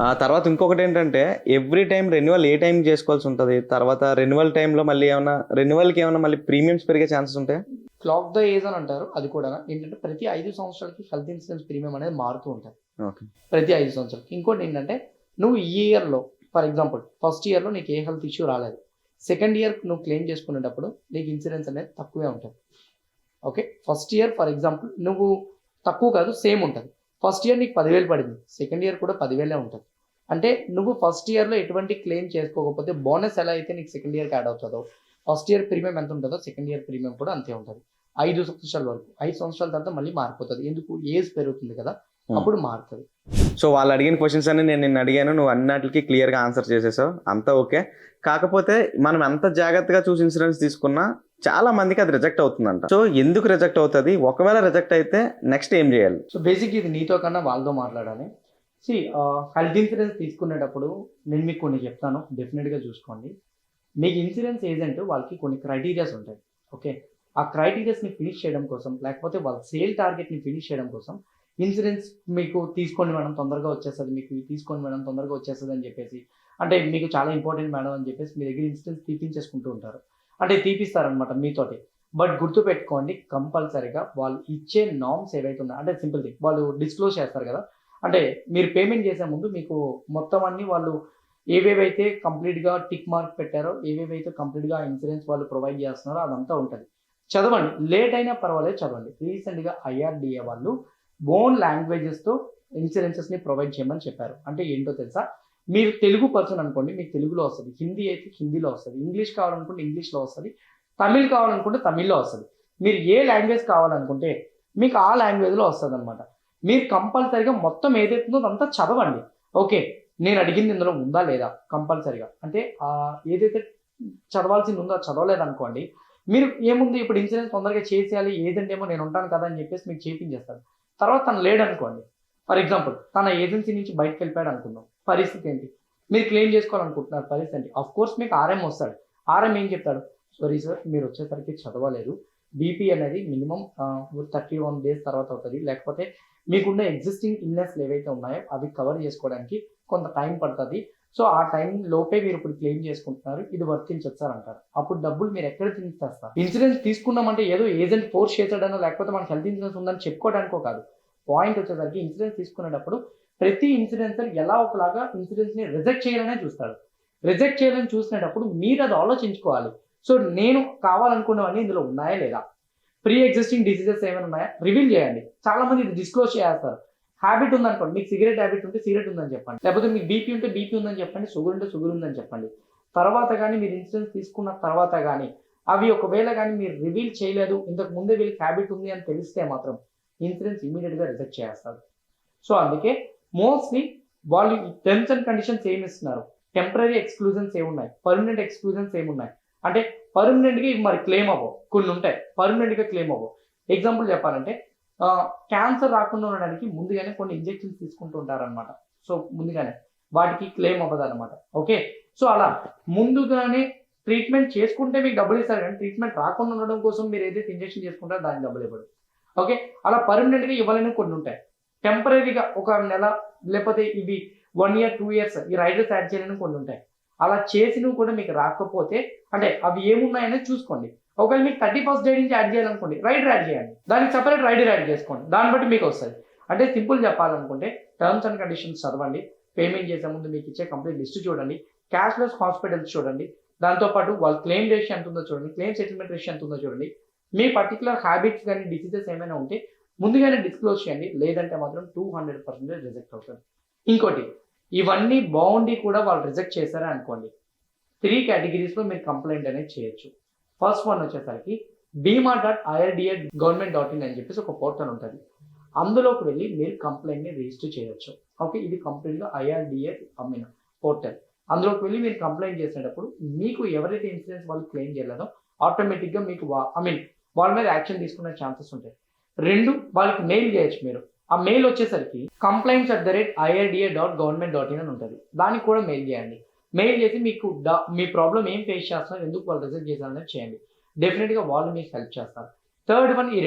ఆ తర్వాత ఇంకొకటి ఏంటంటే ఎవ్రీ టైం రెన్యువల్ ఏ టైం చేసుకోవాల్సి ఉంటుంది? తర్వాత రెన్యువల్ టైంలో మళ్ళీ రెన్యువల్కి ఏమైనా మళ్ళీ ప్రీమియమ్స్ పెరిగే ఛాన్సెస్ ఉంటాయా? క్లాక్ ద ఏజ్ అని అంటారు. అది కూడా ఏంటంటే ప్రతి 5 సంవత్సరాలకి హెల్త్ ఇన్సూరెన్స్ ప్రీమియం అనేది మారుతూ ఉంటుంది, ప్రతి 5 సంవత్సరాలకి. ఇంకోటి ఏంటంటే నువ్వు ఈ ఇయర్లో ఫర్ ఎగ్జాంపుల్ ఫస్ట్ ఇయర్లో నీకు ఏ హెల్త్ ఇష్యూ రాలేదు, సెకండ్ ఇయర్ నువ్వు క్లెయిమ్ చేసుకునేటప్పుడు నీకు ఇన్సూరెన్స్ అనేది తక్కువే ఉంటుంది. Okay, first year for example నువ్వు తక్కువ కాదు, సేమ్ ఉంటుంది. ఫస్ట్ ఇయర్ నీకు 10,000 పడింది, సెకండ్ ఇయర్ కూడా 10,000 ఉంటుంది. అంటే నువ్వు ఫస్ట్ ఇయర్లో ఎటువంటి క్లెయిమ్ చేసుకోకపోతే బోనస్ ఎలా అయితే నీకు సెకండ్ ఇయర్కి యాడ్ అవుతుందో, ఫస్ట్ ఇయర్ ప్రీమియం ఎంత ఉంటుందో సెకండ్ ఇయర్ ప్రీమియం కూడా అంతే ఉంటుంది. 5 సంవత్సరాల వరకు. 5 సంవత్సరాల తర్వాత మళ్ళీ మారిపోతుంది, ఎందుకు? ఏజ్ పెరుగుతుంది కదా, అప్పుడు మారుతుంది. సో వాళ్ళు అడిగిన క్వశ్చన్స్ అన్ని నేను నిన్ను అడిగాను, నువ్వు అన్నిటికీ క్లియర్గా ఆన్సర్ చేసేసావు, అంతా ఓకే. కాకపోతే మనం ఎంత జాగ్రత్తగా చూసి ఇన్సూరెన్స్ తీసుకున్నా చాలా మందికి అది రిజెక్ట్ అవుతుందంట. సో ఎందుకు రిజెక్ట్ అవుతుంది? ఒకవేళ రిజెక్ట్ అయితే నెక్స్ట్ ఏం చేయాలి? సో బేసిక్ ఇది నీతో కన్నా వాళ్ళతో మాట్లాడాలి. హెల్త్ ఇన్సూరెన్స్ తీసుకునేటప్పుడు నేను మీకు కొన్ని చెప్తాను, డెఫినెట్గా చూసుకోండి. మీకు ఇన్సూరెన్స్ ఏజెంట్ వాళ్ళకి కొన్ని క్రైటీరియాస్ ఉంటాయి. ఓకే, ఆ క్రైటీరియాస్ని ఫినిష్ చేయడం కోసం, లేకపోతే వాళ్ళ సేల్ టార్గెట్ని ఫినిష్ చేయడం కోసం ఇన్సూరెన్స్ మీకు తీసుకోండి మేడం తొందరగా వచ్చేస్తుంది, మీకు తీసుకోండి మేడం తొందరగా వచ్చేస్తుంది అని చెప్పేసి, అంటే మీకు చాలా ఇంపార్టెంట్ మేడం అని చెప్పేసి మీ దగ్గర ఇన్సూరెన్స్ తీపించేసుకుంటూ ఉంటారు, అంటే తీపిస్తారనమాట మీతోటి. బట్ గుర్తుపెట్టుకోండి, కంపల్సరీగా వాళ్ళు ఇచ్చే నామ్స్ ఏవైతే ఉన్నాయో, అంటే సింపుల్ థింగ్, వాళ్ళు డిస్క్లోజ్ చేస్తారు కదా, అంటే మీరు పేమెంట్ చేసే ముందు మీకు మొత్తం అన్ని వాళ్ళు ఏవేవైతే కంప్లీట్గా టిక్ మార్క్ పెట్టారో, ఏవేవైతే కంప్లీట్గా ఇన్సూరెన్స్ వాళ్ళు ప్రొవైడ్ చేస్తున్నారో అదంతా ఉంటుంది. చదవండి, లేట్ అయినా పర్వాలేదు చదవండి. రీసెంట్గా IRDA వాళ్ళు ఓన్ లాంగ్వేజెస్తో ఇన్సూరెన్సెస్ని ప్రొవైడ్ చేయమని చెప్పారు. అంటే ఏంటో తెలుసా? మీరు తెలుగు పర్సన్ అనుకోండి, మీకు తెలుగులో వస్తుంది, హిందీ అయితే హిందీలో వస్తుంది, ఇంగ్లీష్ కావాలనుకుంటే ఇంగ్లీష్లో వస్తుంది, తమిళ్ కావాలనుకుంటే తమిళ్లో వస్తుంది. మీరు ఏ లాంగ్వేజ్ కావాలనుకుంటే మీకు ఆ లాంగ్వేజ్లో వస్తుంది అనమాట. మీరు కంపల్సరీగా మొత్తం ఏదైతే ఉందో అదంతా చదవండి. ఓకే, నేను అడిగింది ఇందులో ఉందా లేదా కంపల్సరీగా, అంటే ఏదైతే చదవాల్సింది ఉందో చదవలేదనుకోండి, మీరు ఏముంది ఇప్పుడు ఇన్సూరెన్స్ తొందరగా చేసేయాలి, ఏజెంట్ ఏమో నేను ఉంటాను కదా అని చెప్పేసి మీకు చేయించేస్తాను. తర్వాత తను లేడనుకోండి, ఫర్ ఎగ్జాంపుల్ తన ఏజెన్సీ నుంచి బయటకు వెళ్ళిపోయాడు అనుకుందాం, పరిస్థితి ఏంటి? మీరు క్లెయిమ్ చేసుకోవాలనుకుంటున్నారు, పరిస్థితి ఏంటి? ఆఫ్ కోర్స్ మీకు RM వస్తాడు. RM ఏం చెప్తాడు? సారీ సార్, మీరు వచ్చేసరికి చదవలేదు, బీపీ అనేది మినిమం 31 days తర్వాత అవుతుంది, లేకపోతే మీకున్న ఎగ్జిస్టింగ్ ఇల్నెస్లు ఏవైతే ఉన్నాయో అవి కవర్ చేసుకోవడానికి కొంత టైం పడుతుంది. సో ఆ టైం లోపే మీరు ఇప్పుడు క్లెయిమ్ చేసుకుంటున్నారు, ఇది వర్తించొచ్చు సార్ అంటారు. అప్పుడు డబ్బులు మీరు ఎక్కడ తీసేస్తారు? ఇన్సూరెన్స్ తీసుకున్నామంటే ఏదో ఏజెంట్ ఫోర్స్ చేశాడనో, లేకపోతే మనకి హెల్త్ ఇన్సూరెన్స్ ఉందని చెప్పుకోవడానికో కాదు. పాయింట్ వచ్చేసరికి ఇన్సూరెన్స్ తీసుకునేటప్పుడు ప్రతి ఇన్సూరెన్సర్ ఎలా ఒకలాగా ఇన్సూరెన్స్ని రిజెక్ట్ చేయాలనే చూస్తాడు. రిజెక్ట్ చేయాలని చూసినప్పుడు మీరు అది ఆలోచించుకోవాలి. సో నేను కావాలనుకున్నవన్నీ ఇందులో ఉన్నాయా లేదా, ప్రీ ఎగ్జిస్టింగ్ డిసీజెస్ ఏమైనా ఉన్నాయా రివీల్ చేయండి. చాలా మంది ఇది డిస్క్లోజ్ చేస్తారు. హ్యాబిట్ ఉందనుకోండి, మీకు సిగరెట్ హ్యాబిట్ ఉంటే సిగరెట్ ఉందని చెప్పండి, లేకపోతే మీకు బీపీ ఉంటే బీపీ ఉందని చెప్పండి, షుగర్ ఉంటే షుగర్ ఉందని చెప్పండి. తర్వాత కానీ మీరు ఇన్సూరెన్స్ తీసుకున్న తర్వాత కానీ అవి ఒకవేళ కానీ మీరు రివీల్ చేయలేదు, ఇంతకు ముందే వీళ్ళకి హ్యాబిట్ ఉంది అని తెలిస్తే మాత్రం ఇన్సూరెన్స్ ఇమీడియట్గా రిజెక్ట్ చేస్తారు. సో అందుకే మోస్ట్లీ వాళ్ళు టర్మ్స్ అండ్ కండిషన్స్ ఏమి ఇస్తున్నారు, టెంపరీ ఎక్స్క్లూజన్స్ ఏమున్నాయి, పర్మనెంట్ ఎక్స్క్లూజన్స్ ఏమున్నాయి అంటే పర్మనెంట్గా ఇవి మరి క్లెయిమ్ అవ్వవు, కొన్ని ఉంటాయి పర్మనెంట్గా క్లెయిమ్ అవ్వవు. ఎగ్జాంపుల్ చెప్పాలంటే క్యాన్సర్ రాకుండా ఉండడానికి ముందుగానే కొన్ని ఇంజెక్షన్స్ తీసుకుంటూ ఉంటారనమాట. సో ముందుగానే వాటికి క్లెయిమ్ అవ్వదు అనమాట. ఓకే, సో అలా ముందుగానే ట్రీట్మెంట్ చేసుకుంటే మీకు డబ్బులు ఇస్తారు, కానీ ట్రీట్మెంట్ రాకుండా ఉండడం కోసం మీరు ఏదైతే ఇంజెక్షన్ చేసుకుంటారో దానికి డబ్బులు ఇవ్వడు. ఓకే, అలా పర్మనెంట్గా ఇవ్వాలని కొన్ని ఉంటాయి. టెంపరీగా ఒక నెల లేకపోతే ఇవి 1 year 2 years ఈ రైడర్స్ యాడ్ చేయాలని కొన్ని ఉంటాయి. అలా చేసినవి కూడా మీకు రాకపోతే అంటే అవి ఏమున్నాయనేది చూసుకోండి. ఒకవేళ మీకు 31st day నుంచి యాడ్ చేయాలనుకోండి, రైడర్ యాడ్ చేయండి, దానికి సపరేట్ రైడర్ యాడ్ చేసుకోండి, దాన్ని బట్టి మీకు వస్తుంది. అంటే సింపుల్ చెప్పాలనుకుంటే టర్మ్స్ అండ్ కండిషన్స్ చదవండి, పేమెంట్ చేసే ముందు మీకు ఇచ్చే కంప్లీట్ లిస్ట్ చూడండి, క్యాష్లెస్ హాస్పిటల్స్ చూడండి, దాంతోపాటు వాళ్ళ క్లెయిమ్ రేషియో ఎంత ఉందో చూడండి, క్లెయిమ్ సెటిల్మెంట్ రేషియో ఎంత ఉందో చూడండి. మీ పర్టికులర్ హ్యాబిట్స్ కానీ డిసీజెస్ ఏమైనా ఉంటే ముందుగానే డిస్క్లోజ్ చేయండి, లేదంటే మాత్రం 200% రిజెక్ట్ అవుతుంది. ఇంకోటి, ఇవన్నీ బాగుండి కూడా వాళ్ళు రిజెక్ట్ చేశారా అనుకోండి, 3 categories లో మీరు కంప్లైంట్ అనేది చేయొచ్చు. ఫస్ట్ వన్ వచ్చేసరికి bima.irda.government.in అని చెప్పేసి ఒక పోర్టల్ ఉంటుంది. అందులోకి వెళ్ళి మీరు కంప్లైంట్ని రిజిస్టర్ చేయొచ్చు. ఓకే, ఇది కంప్లీట్గా IRDA పోర్టల్. అందులోకి వెళ్ళి మీరు కంప్లైంట్ చేసేటప్పుడు మీకు ఎవరైతే ఇన్సూరెన్స్ వాళ్ళు క్లెయిమ్ చేయలేదో ఆటోమేటిక్గా మీకు వాళ్ళ మీద యాక్షన్ తీసుకునే ఛాన్సెస్ ఉంటాయి. 2, వాళ్ళకి మెయిల్ చేయొచ్చు మీరు. ఆ మెయిల్ వచ్చేసరికి complaints@irda.government.in అని ఉంటుంది. దానికి కూడా మెయిల్ చేయండి. మెయిల్ చేసి మీకు మీ ప్రాబ్లం ఏం ఫేస్ చేస్తున్నారు, ఎందుకు వాళ్ళు రిజెక్ట్ చేశారనేది చేయండి. డెఫినెట్గా వాళ్ళు మీకు హెల్ప్ చేస్తారు. థర్డ్ వన్, ఈ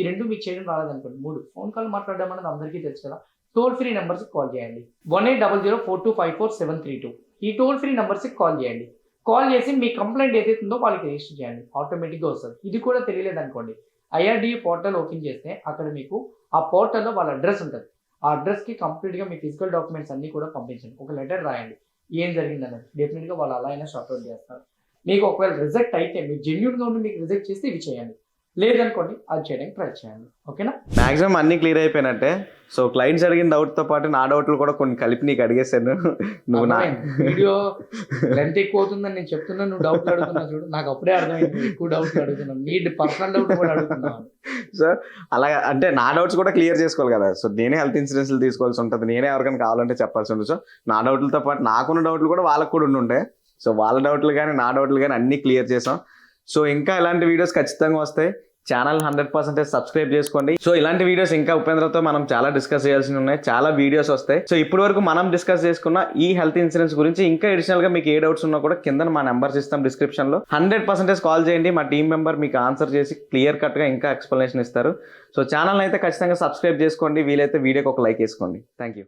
రెండు మీకు చేయడం రాలేదనుకోండి, 3 ఫోన్ కాల్ మాట్లాడడం అనేది అందరికీ తెలుసు కదా, టోల్ ఫ్రీ నెంబర్స్కి కాల్ చేయండి. 180042544732 ఈ టోల్ ఫ్రీ నెంబర్స్కి కాల్ చేయండి. కాల్ చేసి మీ కంప్లైంట్ ఏదైతే ఉందో వాళ్ళకి రిజిస్టర్ చేయండి, ఆటోమేటిక్గా వస్తుంది. ఇది కూడా తెలియలేదు అనుకోండి, IRDA పోర్టల్ ఓపెన్ చేస్తే అక్కడ మీకు ఆ పోర్టల్లో వాళ్ళ అడ్రస్ ఉంటుంది. ఆ అడ్రస్కి కంప్లీట్గా మీ ఫిజికల్ డాక్యుమెంట్స్ అన్నీ కూడా పంపించండి, ఒక లెటర్ రాయండి ఏం జరిగిందన్నది. డెఫినెట్గా వాళ్ళు అలా అయినా సార్ట్అవుట్ చేస్తారు. మీకు ఒకవేళ రిజెక్ట్ అయితే మీరు జెన్యూన్గా ఉండి మీకు రిజెక్ట్ చేస్తే ఇవి చేయండి, లేదనుకోండి అది చేయడానికి ట్రై చేయండి. ఓకేనా, మాక్సిమం అన్ని క్లియర్ అయిపోయినట్టే. సో క్లయింట్స్ అడిగిన డౌట్తో పాటు నా డౌట్లు కూడా కొన్ని కలిపి నీకు అడిగేశాను. నువ్వు నా వీడియో లెంత్ ఎక్కువ అవుతుందని నేను చెప్తున్నా, నువ్వు డౌట్లు అడుగుతున్నావు చూడు, నాకు అప్పుడే అర్థమైంది ఎక్కువ డౌట్లు అడుగుతున్నాను, నీ పర్సనల్ డౌట్ కూడా అడుగుతున్నాను. సో అలా అంటే నా డౌట్స్ కూడా క్లియర్ చేసుకోవాలి కదా. సో నేనే హెల్త్ ఇన్సూరెన్స్లు తీసుకోవాల్సి ఉంటుంది, నేనే ఎవరికైనా కావాలంటే చెప్పాల్సి ఉంటుంది. సో నా డౌట్లతో పాటు నాకున్న డౌట్లు కూడా వాళ్ళకు కూడా ఉండుంటాయి. సో వాళ్ళ డౌట్లు కానీ నా డౌట్లు కానీ అన్నీ క్లియర్ చేసాం. సో ఇంకా ఇలాంటి వీడియోస్ ఖచ్చితంగా వస్తాయి. ఛానల్ 100% సబ్స్క్రైబ్ చేసుకోండి. సో ఇలాంటి వీడియోస్ ఇంకా ఉపేంద్రతో మనం చాలా డిస్కస్ చేయాల్సి ఉన్నాయి, చాలా వీడియోస్ వస్తాయి. సో ఇప్పటి వరకు మనం డిస్కస్ చేసుకున్న ఈ హెల్త్ ఇన్సూరెన్స్ గురించి ఇంకా అడిషనల్ గా మీకు ఏ డౌట్స్ ఉన్నా కూడా కింద మా నెంబర్స్ ఇస్తాం డిస్క్రిప్షన్ లో. 100% కాల్ చేయండి, మా టీం మెంబర్ మీకు ఆన్సర్ చేసి క్లియర్ కట్ గా ఇంకా ఎక్స్ప్లెనేషన్ ఇస్తారు. సో ఛానల్ అయితే ఖచ్చితంగా సబ్స్క్రైబ్ చేసుకోండి, వీలైతే వీడియోకి ఒక లైక్ వేసుకోండి. Thank you.